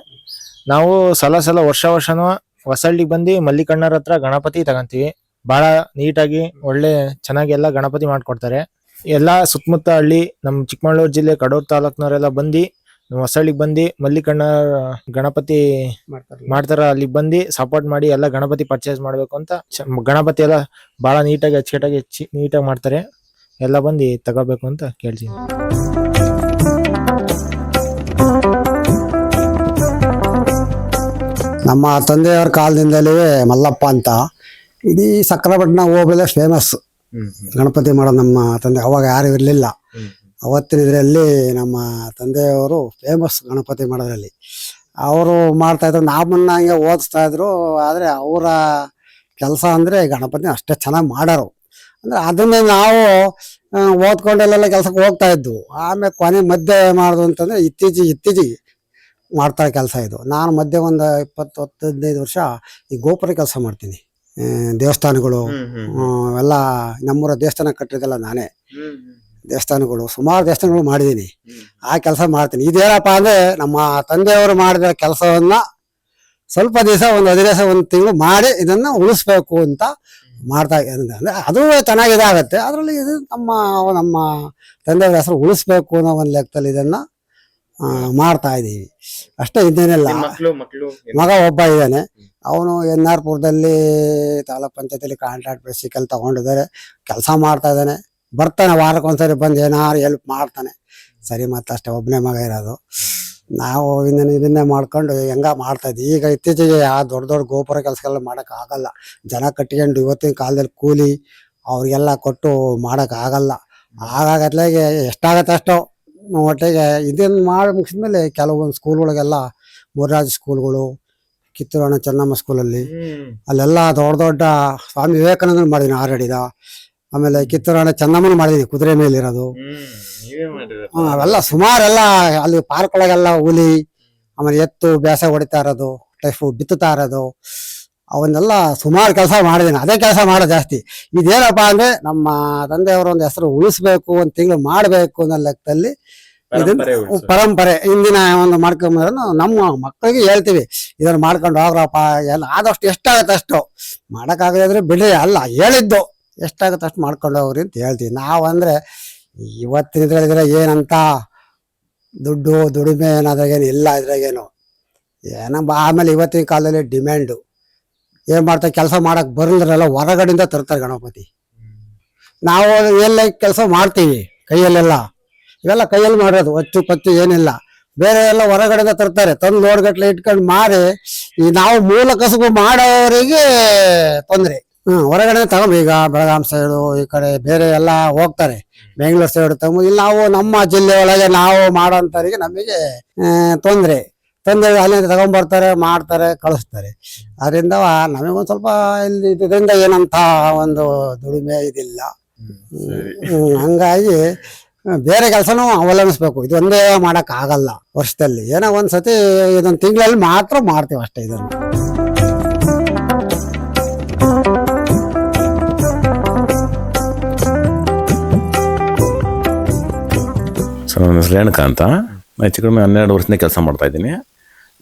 ನಾವು ಸಲ ವರ್ಷನೂ ಹೊಸಳ್ಳಿಗೆ ಬಂದು ಮಲ್ಲಿಕಣ್ಣರ ಹತ್ರ ಗಣಪತಿ ತಗೊಂತೀವಿ. ಬಹಳ ನೀಟಾಗಿ ಒಳ್ಳೆ ಚೆನ್ನಾಗಿ ಎಲ್ಲ ಗಣಪತಿ ಮಾಡ್ಕೊಡ್ತಾರೆ. ಎಲ್ಲ ಸುತ್ತಮುತ್ತ ಹಳ್ಳಿ ನಮ್ಮ ಚಿಕ್ಕಮಗಳೂರು ಜಿಲ್ಲೆ ಕಡೂರು ತಾಲೂಕ್ನವರೆಲ್ಲ ಬಂದು ನಮ್ಮ ಹೊಸಳ್ಳಿಗೆ ಬಂದು ಮಲ್ಲಿಕಣ್ಣ ಗಣಪತಿ ಮಾಡ್ತಾರ. ಅಲ್ಲಿಗೆ ಬಂದು ಸಪೋರ್ಟ್ ಮಾಡಿ ಎಲ್ಲ ಗಣಪತಿ ಪರ್ಚೇಸ್ ಮಾಡ್ಬೇಕು ಅಂತ ಗಣಪತಿ ಎಲ್ಲ ಬಹಳ ನೀಟಾಗಿ ಅಚ್ಚುಕಟ್ಟಾಗಿ ನೀಟಾಗಿ ಮಾಡ್ತಾರೆ. ಎಲ್ಲ ಬಂದು ತಗೋಬೇಕು ಅಂತ ಕೇಳ್ತೀನಿ. ನಮ್ಮ ತಂದೆಯವರ ಕಾಲದಿಂದಲೇ ಮಲ್ಲಪ್ಪ ಅಂತ ಇಡೀ ಸಕ್ರಪಟ್ಟಣ ಹೋಬಳಿ ಫೇಮಸ್ ಗಣಪತಿ ಮಾಡೋದು. ನಮ್ಮ ತಂದೆ ಅವಾಗ ಯಾರು ಇರಲಿಲ್ಲ. ಅವತ್ತಿನ ಇದರಲ್ಲಿ ನಮ್ಮ ತಂದೆಯವರು ಫೇಮಸ್ ಗಣಪತಿ ಮಾಡೋದ್ರಲ್ಲಿ. ಅವರು ಮಾಡ್ತಾಯಿದ್ರು, ನಮ್ಮನ್ನ ಹಂಗೆ ಓದಿಸ್ತಾ ಇದ್ರು. ಆದರೆ ಅವರ ಕೆಲಸ ಅಂದರೆ ಗಣಪತಿ ಅಷ್ಟೇ ಚೆನ್ನಾಗಿ ಮಾಡೋರು. ಅಂದರೆ ಅದನ್ನೇ ನಾವು ಓದ್ಕೊಂಡೆಲ್ಲ ಕೆಲಸಕ್ಕೆ ಹೋಗ್ತಾ ಇದ್ವು. ಆಮೇಲೆ ಕೊನೆ ಮಧ್ಯೆ ಮಾಡೋದು ಅಂತಂದರೆ ಇತ್ತೀಚೆಗೆ ಮಾಡ್ತಾರೆ ಕೆಲಸ ಇದು. ನಾನು ಮಧ್ಯೆ ಒಂದು 20-15 ವರ್ಷ ಈ ಗೋಪುರ ಕೆಲಸ ಮಾಡ್ತೀನಿ. ದೇವಸ್ಥಾನಗಳು ಎಲ್ಲ ನಮ್ಮೂರ ದೇವಸ್ಥಾನ ಕಟ್ಟಿದ್ದೆಲ್ಲ ನಾನೇ. ದೇವಸ್ಥಾನಗಳು ಸುಮಾರು ದೇವಸ್ಥಾನಗಳು ಮಾಡಿದ್ದೀನಿ. ಆ ಕೆಲಸ ಮಾಡ್ತೀನಿ. ಇದೇನಪ್ಪ ಅಂದರೆ ನಮ್ಮ ತಂದೆಯವರು ಮಾಡಿದ ಕೆಲಸವನ್ನ ಸ್ವಲ್ಪ ದಿವಸ ಒಂದು 10 ದಿವಸ ಒಂದು ತಿಂಗಳು ಮಾಡಿ ಇದನ್ನು ಉಳಿಸ್ಬೇಕು ಅಂತ ಮಾಡ್ತಾ ಅಂದರೆ ಅದು ಚೆನ್ನಾಗಿದೆ ಆಗುತ್ತೆ. ಅದರಲ್ಲಿ ಇದು ನಮ್ಮ ತಂದೆಯವರ ಹೆಸರು ಉಳಿಸ್ಬೇಕು ಅನ್ನೋ ಒಂದು ಲೆಕ್ಕದಲ್ಲಿ ಇದನ್ನು ಮಾಡ್ತಾ ಇದ್ದೀವಿ ಅಷ್ಟೇ. ಇನ್ನೇನಿಲ್ಲ. ಮಗ ಒಬ್ಬ ಇದ್ದಾನೆ. ಅವನು NR ಪುರದಲ್ಲಿ ತಾಲೂಕ್ ಪಂಚಾಯತಿಲಿ ಕಾಂಟ್ರಾಕ್ಟ್ ಬೇಸಿಕಲ್ ತಗೊಂಡಿದ್ದಾರೆ. ಕೆಲಸ ಮಾಡ್ತಾ ಇದ್ದಾನೆ. ಬರ್ತಾನೆ ವಾರಕ್ಕೊಂದ್ಸರಿ ಬಂದು ಏನಾರು ಹೆಲ್ಪ್ ಮಾಡ್ತಾನೆ. ಸರಿ, ಮತ್ತಷ್ಟೇ ಒಬ್ಬನೇ ಮಗ ಇರೋದು. ನಾವು ಇದನ್ನೇ ಮಾಡ್ಕೊಂಡು ಮಾಡ್ತಾ ಇದ್ವಿ. ಈಗ ಇತ್ತೀಚೆಗೆ ಆ ದೊಡ್ಡ ಗೋಪುರ ಕೆಲಸಗಳೆಲ್ಲ ಮಾಡೋಕ್ಕಾಗಲ್ಲ. ಜನ ಕಟ್ಕೊಂಡು ಇವತ್ತಿನ ಕಾಲದಲ್ಲಿ ಕೂಲಿ ಅವ್ರಿಗೆಲ್ಲ ಕೊಟ್ಟು ಮಾಡೋಕ್ಕಾಗಲ್ಲ. ಹಾಗಾಗತ್ಲಾಗೆ ಎಷ್ಟಾಗತ್ತೆ ಅಷ್ಟೋ ಒಟ್ಟಿಗೆ ಇದನ್ನು ಮಾಡಿ ಮುಗಿಸಿದ್ಮೇಲೆ ಕೆಲವೊಂದು ಸ್ಕೂಲ್ಗಳಿಗೆಲ್ಲ ಮುರಾರ್ಜಿ ಸ್ಕೂಲ್ಗಳು, ಕಿತ್ತೂರಾಣಿ ಚೆನ್ನಮ್ಮ ಸ್ಕೂಲಲ್ಲಿ ಅಲ್ಲೆಲ್ಲ ದೊಡ್ಡ ಸ್ವಾಮಿ ವಿವೇಕಾನಂದ ಮಾಡಿದ್ದೀನಿ 6 ಅಡಿದ. ಆಮೇಲೆ ಕಿತ್ತೂರಾಣಿ ಚೆನ್ನಮ್ಮನ ಮಾಡಿದ್ದೀನಿ, ಕುದುರೆ ಮೇಲಿರೋದು. ಅವೆಲ್ಲ ಸುಮಾರೆಲ್ಲ ಅಲ್ಲಿ ಪಾರ್ಕ್ ಒಳಗೆಲ್ಲ ಹುಲಿ, ಆಮೇಲೆ ಎತ್ತು ಬೇಸ ಹೊಡಿತಾ ಇರೋದು, ಟೈಫು ಬಿತ್ತುತ್ತಾ ಇರೋದು, ಅವನ್ನೆಲ್ಲ ಸುಮಾರು ಕೆಲಸ ಮಾಡಿದ್ದೀನಿ. ಅದೇ ಕೆಲಸ ಮಾಡೋದು ಜಾಸ್ತಿ. ಇದೇನಪ್ಪ ಅಂದರೆ ನಮ್ಮ ತಂದೆಯವರ ಒಂದು ಹೆಸರು ಉಳಿಸ್ಬೇಕು, ಒಂದು ತಿಂಗಳು ಮಾಡಬೇಕು ಅನ್ನೋ ಲೆಕ್ಕದಲ್ಲಿ ಪರಂಪರೆ ಹಿಂದಿನ ಒಂದು ಮಾಡ್ಕೊಂಬರೋನು ನಮ್ಮ ಮಕ್ಕಳಿಗೆ ಹೇಳ್ತೀವಿ. ಇದನ್ನು ಮಾಡ್ಕೊಂಡು ಹೋಗ್ರಪ್ಪ, ಎಲ್ಲ ಆದಷ್ಟು ಎಷ್ಟಾಗತ್ತೆ ಅಷ್ಟು ಮಾಡೋಕ್ಕಾಗದ್ರೆ ಬಿಡ್ರಿ, ಅಲ್ಲ ಹೇಳಿದ್ದು ಎಷ್ಟಾಗತ್ತೆ ಅಷ್ಟು ಮಾಡ್ಕೊಂಡು ಹೋಗ್ರಿ ಅಂತ ಹೇಳ್ತೀವಿ ನಾವು. ಅಂದರೆ ಇವತ್ತಿನ ಇದ್ರಾಗಿದ್ರೆ ಏನಂತ ದುಡಿಮೆ ಏನಾದ್ರಾಗೇನು ಇಲ್ಲ. ಇದ್ರಾಗೇನು ಆಮೇಲೆ ಇವತ್ತಿನ ಕಾಲದಲ್ಲಿ ಡಿಮ್ಯಾಂಡು ಏನು ಮಾಡ್ತಾರೆ, ಕೆಲಸ ಮಾಡಕ್ಕೆ ಬರಲ್ದ್ರೆಲ್ಲ ಹೊರಗಡೆಯಿಂದ ತರ್ತಾರೆ ಗಣಪತಿ. ನಾವು ಎಲ್ಲ ಕೆಲಸ ಮಾಡ್ತೀವಿ ಕೈಯಲ್ಲೆಲ್ಲ. ಇವೆಲ್ಲ ಕೈಯಲ್ಲಿ ಮಾಡೋದು, ಒಚ್ಚು ಪಚ್ಚು ಏನಿಲ್ಲ. ಬೇರೆ ಎಲ್ಲ ಹೊರಗಡೆಯಿಂದ ತರ್ತಾರೆ, ತಂದು ಲೋಡ್ಗಟ್ಲೆ ಇಟ್ಕೊಂಡು ಮಾರಿ ಈ ನಾವು ಮೂಲ ಕಸುಬು ಮಾಡೋರಿಗೆ ತೊಂದರೆ. ಹೊರಗಡೆ ತಗೊಂಡು ಈಗ ಬೆಳಗಾಂ ಸೈಡು ಈ ಕಡೆ ಬೇರೆ ಎಲ್ಲ ಹೋಗ್ತಾರೆ, ಬೆಂಗಳೂರು ಸೈಡ್ ತಗೊಂಡು. ಇಲ್ಲಿ ನಾವು ನಮ್ಮ ಜಿಲ್ಲೆ ಒಳಗೆ ನಾವು ಮಾಡೋಂಥವ್ರಿಗೆ ನಮಗೆ ತೊಂದರೆ ಅಲ್ಲಿಂದ ತಗೊಂಡ್ಬರ್ತಾರೆ, ಮಾಡ್ತಾರೆ, ಕಳಿಸ್ತಾರೆ. ಅದರಿಂದ ನಮಗೊಂದು ಸ್ವಲ್ಪ ಇಲ್ಲಿ ಇದರಿಂದ ಏನಂತ ಒಂದು ದುಡಿಮೆ ಇದಿಲ್ಲ. ಹಂಗಾಗಿ ಬೇರೆ ಕೆಲಸನೂ ಅವಲಂಬಿಸ್ಬೇಕು. ಇದೊಂದೇ ಮಾಡಕ್ ಆಗಲ್ಲ. ವರ್ಷದಲ್ಲಿ ಏನೋ ಒಂದ್ಸತಿ ಇದೊಂದು ತಿಂಗಳಲ್ಲಿ ಮಾತ್ರ ಮಾಡ್ತೀವಿ ಅಷ್ಟೇ ಇದನ್ನು. ಸರ್, ನನ್ನ ಹೆಸರು ರೇಣುಕಾ ಅಂತ. ನಾನು ಹೆಚ್ಚು ಕಡಿಮೆ 12 ವರ್ಷದಿಂದ ಕೆಲಸ ಮಾಡ್ತಾ ಇದ್ದೀನಿ.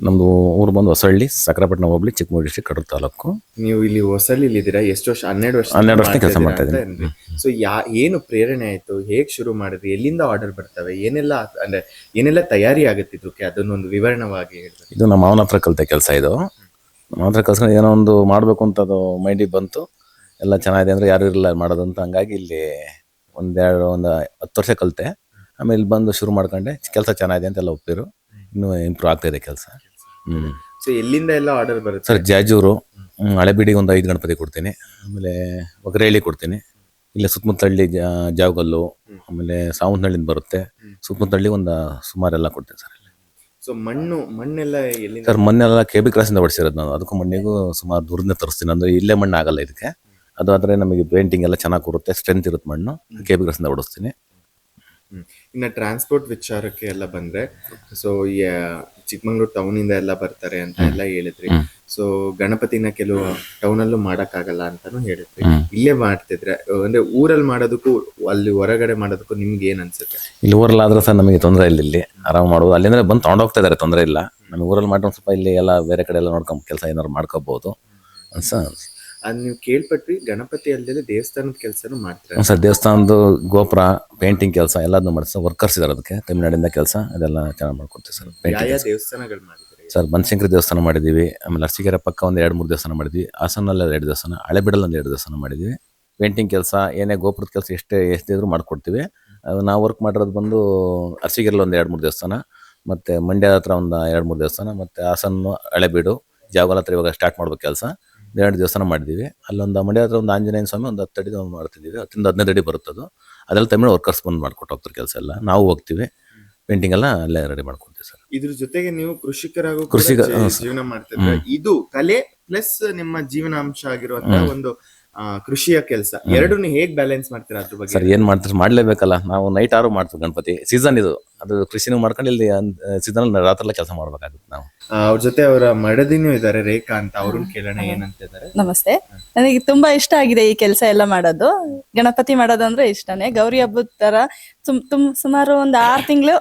ನಮ್ದು ಊರು ಬಂದು ಹೊಸಳ್ಳಿ, ಸಕ್ರಪಟ್ಟಣ ಹೋಬಳಿ, ಚಿಕ್ಕಮಗಳೂರು ಡಿಸ್ಟ್ರಿಕ್ಟ್, ಕಡೂರು ತಾಲೂಕು. ನೀವು ಇಲ್ಲಿ ಹೊಸಳ್ಳಿ ಇದ್ದೀರಾ? ಎಷ್ಟು ವರ್ಷ? 12 ವರ್ಷ. 12 ವರ್ಷ ಕೆಲಸ ಮಾಡ್ತಾ ಇದ್ದೀನಿ. ಸೊ ಏನು ಪ್ರೇರಣೆ ಆಯ್ತು? ಹೇಗ್ ಶುರು ಮಾಡಿದ್ರಿ? ಎಲ್ಲಿಂದ ಆರ್ಡರ್ ಬರ್ತವೆ? ಏನೆಲ್ಲ ತಯಾರಿ ಆಗುತ್ತೆ ಇದಕ್ಕೆ? ಅದನ್ನೊಂದು ವಿವರಣವಾಗಿ ಹೇಳ್ತಾರೆ. ಇದು ನಮ್ಮ ಮಾವನ ಹತ್ರ ಕಲಿತ ಕೆಲಸ. ಇದು ನಮ್ಮ ಹತ್ರ ಕಲ್ಸ್ಕೊಂಡು ಏನೋ ಒಂದು ಮಾಡಬೇಕು ಅಂತ ಅದು ಮೈಂಡಿಗೆ ಬಂತು. ಎಲ್ಲ ಚೆನ್ನಾಗಿದೆ ಅಂದರೆ ಯಾರು ಇರಲ್ಲ ಮಾಡೋದಂತ. ಹಂಗಾಗಿ ಇಲ್ಲಿ ಒಂದು 10 ವರ್ಷ ಕಲಿತೆ. ಆಮೇಲೆ ಇಲ್ಲಿ ಬಂದು ಶುರು ಮಾಡ್ಕೊಂಡೆ. ಕೆಲಸ ಚೆನ್ನಾಗಿದೆ ಅಂತೆಲ್ಲ ಒಪ್ಪಿರು. ಇನ್ನೂ ಇಂಪ್ರೂವ್ ಆಗ್ತಾ ಇದೆ ಕೆಲಸ. ಸೊ ಎಲ್ಲಿಂದ ಎಲ್ಲ ಆರ್ಡರ್ ಬರುತ್ತೆ ಸರ್? ಜಾಜೂರು, ಹಳೆಬೀಡಿಗೆ ಒಂದು 5 ಗಣಪತಿ ಕೊಡ್ತೀನಿ. ಆಮೇಲೆ ಒಗರೇಳಿ ಕೊಡ್ತೀನಿ. ಇಲ್ಲೇ ಸುತ್ತಮುತ್ತಳ್ಳಿ ಜಾವಗಲ್ಲು, ಆಮೇಲೆ ಸಾವಂತನಹಳ್ಳಿಂದ ಬರುತ್ತೆ. ಸುತ್ತಮುತ್ತಳ್ಳಿ ಒಂದು ಸುಮಾರೆಲ್ಲ ಕೊಡ್ತೀನಿ ಸರ್. ಸೊ ಮಣ್ಣೆಲ್ಲ ಎಲ್ಲಿಂದ? ಸರ್ ಮಣ್ಣೆಲ್ಲ KB ಕ್ರಾಸಿಂದ ಹೊಡಿಸಿರೋದು ನಾನು. ಅದಕ್ಕೂ ಮಣ್ಣಿಗೂ ಸುಮಾರು ದೂರದಿಂದ ತರಿಸ್ತೀನಿ. ಅಂದರೆ ಇಲ್ಲೇ ಮಣ್ಣು ಆಗಲ್ಲ ಇದಕ್ಕೆ. ಅದು ಆದರೆ ನಮಗೆ ಪೇಂಟಿಂಗ್ ಎಲ್ಲ ಚೆನ್ನಾಗಿ ಕೊಡುತ್ತೆ, ಸ್ಟ್ರೆಂತ್ ಇರುತ್ತೆ ಮಣ್ಣು. KB ಕ್ರಾಸಿಂದ ಹೊಡಿಸ್ತೀನಿ. ಇನ್ನ ಟ್ರಾನ್ಸ್ಪೋರ್ಟ್ ವಿಚಾರಕ್ಕೆ ಎಲ್ಲ ಬಂದ್ರೆ, ಸೊ ಚಿಕ್ಕಮಂಗ್ಳೂರ್ ಟೌನ್ ಇಂದ ಎಲ್ಲ ಬರ್ತಾರೆ ಅಂತ ಎಲ್ಲ ಹೇಳಿದ್ರಿ. ಸೊ ಗಣಪತಿನ ಕೆಲವು ಟೌನ್ ಅಲ್ಲೂ ಮಾಡಕ್ಕಾಗಲ್ಲ ಅಂತಾನು ಹೇಳಿದ್ರಿ. ಇಲ್ಲೇ ಮಾಡ್ತಿದ್ರೆ ಅಂದ್ರೆ ಊರಲ್ಲಿ ಮಾಡೋದಕ್ಕೂ ಅಲ್ಲಿ ಹೊರಗಡೆ ಮಾಡೋದಕ್ಕೂ ನಿಮ್ಗೆ ಏನ್ ಅನ್ಸುತ್ತೆ? ಇಲ್ಲಿ ಊರಲ್ಲಿ ಆದ್ರೆ ಸರ್ ನಮಗೆ ತೊಂದರೆ ಇಲ್ಲ, ಇಲ್ಲಿ ಆರಾಮ್ ಮಾಡ್ಬೋದು. ಅಲ್ಲಿಂದ ಬಂದು ತೊಗೊಂಡೋಗ್ತಾ ಇದಾರೆ, ತೊಂದರೆ ಇಲ್ಲ. ನಮಗೆ ಊರಲ್ಲಿ ಮಾಡ್ಕೊಂಡು ಸ್ವಲ್ಪ ಇಲ್ಲಿ ಎಲ್ಲ ಬೇರೆ ಕಡೆ ಎಲ್ಲ ನೋಡ್ಕೊಂಡ್ ಕೆಲಸ ಏನಾದ್ರು ಮಾಡ್ಕೋಬಹುದು ಅನ್ಸ. ಅದ್ ನೀವು ಕೇಳ್ಪಟ್ರಿ ಗಣಪತಿ ಅಲ್ಲದೆ ದೇವಸ್ಥಾನದ ಕೆಲಸನೂ ಮಾಡ್ತಾರೆ ಸರ್. ದೇವಸ್ಥಾನದ ಗೋಪುರ, ಪೇಂಟಿಂಗ್ ಕೆಲಸ ಎಲ್ಲದನ್ನು ಮಾಡಿಸ್ತಾರೆ. ವರ್ಕರ್ಸ್ ಇದಾರೆ ಅದಕ್ಕೆ, ತಮಿಳ್ನಾಡಿಂದ ಕೆಲಸ ಅದೆಲ್ಲ ಚೆನ್ನಾಗಿ ಮಾಡ್ಕೊಡ್ತೀವಿ ಸರ್. ಯಾವ ದೇವಸ್ಥಾನಗಳು ಮಾಡಿದ್ರಿ ಸರ್? ಬನಶಂಕರಿ ದೇವಸ್ಥಾನ ಮಾಡಿದ್ದೀವಿ. ಆಮೇಲೆ ಅರಸೀಕೆರೆ ಪಕ್ಕ ಒಂದು 2-3 ದೇವಸ್ಥಾನ ಮಾಡಿದ್ವಿ. ಹಾಸನಲ್ಲಿ 2 ದೇವಸ್ಥಾನ, ಹಳೆಬೀಡಲ್ಲಿ ಒಂದು 2 ದೇವಸ್ಥಾನ ಮಾಡಿದ್ವಿ. ಪೇಂಟಿಂಗ್ ಕೆಲಸ, ಏನೇ ಗೋಪುರದ ಕೆಲಸ ಎಷ್ಟಿದ್ರು ಮಾಡ್ಕೊಡ್ತೀವಿ. ಅದು ನಾವು ವರ್ಕ್ ಮಾಡಿರೋದು ಬಂದು ಅರಸೀಕೆರೆಲಿ ಒಂದು 2-3 ದೇವಸ್ಥಾನ, ಮತ್ತು ಮಂಡ್ಯ ಹತ್ರ ಒಂದು 2-3 ದೇವಸ್ಥಾನ, ಮತ್ತು ಹಾಸನ, ಹಳೆಬೀಡು, ಜಾವಗಲ್ ಹತ್ರ ಇವಾಗ ಸ್ಟಾರ್ಟ್ ಮಾಡ್ಬೇಕು ಕೆಲಸ. 2 ದೇವಸ್ಥಾನ ಮಾಡಿದ್ದೀವಿ. ಅಲ್ಲೊಂದು ಮಂಡ್ಯ ಹತ್ರ ಒಂದು ಆಂಜನೇಯ ಸ್ವಾಮಿ ಒಂದು 10 ಅಡಿ ಮಾಡ್ತಿದ್ದೀವಿ. 10-15 ಅಡಿ ಬರುತ್ತದು. ಅದೆಲ್ಲ ತಮಿಳು ವರ್ಕರ್ಸ್ ಬಂದು ಮಾಡ್ಕೊಟ್ಟು ಹೋಗ್ತಾರೆ ಕೆಲಸ ಎಲ್ಲ. ನಾವು ಹೋಗ್ತೀವಿ, ಪೇಂಟಿಂಗ್ ಎಲ್ಲ ಅಲ್ಲೇ ರೆಡಿ ಮಾಡ್ಕೊಡ್ತೀವಿ ಸರ್. ಇದ್ರ ಜೊತೆಗೆ ನೀವು ಕೃಷಿಕರಾಗೂ ಕೃಷಿಕ- ಜೀವನ ಮಾಡ್ತಿದ್ರೆ, ಇದು ಕಲೆ ಪ್ಲಸ್ ನಿಮ್ಮ ಜೀವನಾಂಶ ಆಗಿರುವಂತಹ ಒಂದು ಕೃಷಿಯ ಕೆಲಸ, ಎರಡನ್ನೂ ಹೇಗ್ ಬ್ಯಾಲೆನ್ಸ್ ಮಾಡ್ತೀರಾ ಅದ್ರ ಬಗ್ಗೆ? ಸರ್ ಏನ್ ಮಾಡ್ತೀರಿ, ಮಾಡ್ಲೇಬೇಕಲ್ಲ. ನಾವು ನೈಟ್ ಆರು ಮಾಡ್ತೀವಿ. ಗಣಪತಿ ಸೀಸನ್ ಇದು, ಅದು ಕೃಷಿನೂ ಮಾಡ್ಕೊಂಡು ಇಲ್ಲಿ ಸೀಸನ್ ರಾತ್ರಿ ಕೆಲಸ ಮಾಡ್ಬೇಕಾಗುತ್ತೆ ನಾವು. ಅವ್ರ ಜೊತೆ ಅವರ ಮಡದಿನೂ ಇದಾರೆ, ರೇಖಾ ಅಂತ. ಅವ್ರನ್ನ ಕೇಳೋಣ ಏನಂತ ಇದಾರೆ. ನಮಸ್ತೆ. ನನಗೆ ತುಂಬಾ ಇಷ್ಟ ಆಗಿದೆ ಈ ಕೆಲಸ ಎಲ್ಲ ಮಾಡೋದು. ಗಣಪತಿ ಮಾಡೋದು ಅಂದ್ರೆ ಇಷ್ಟನೇ. ಗೌರಿ ಹಬ್ಬದ ತರ ಸುಮಾರು ಒಂದು 6 ತಿಂಗಳು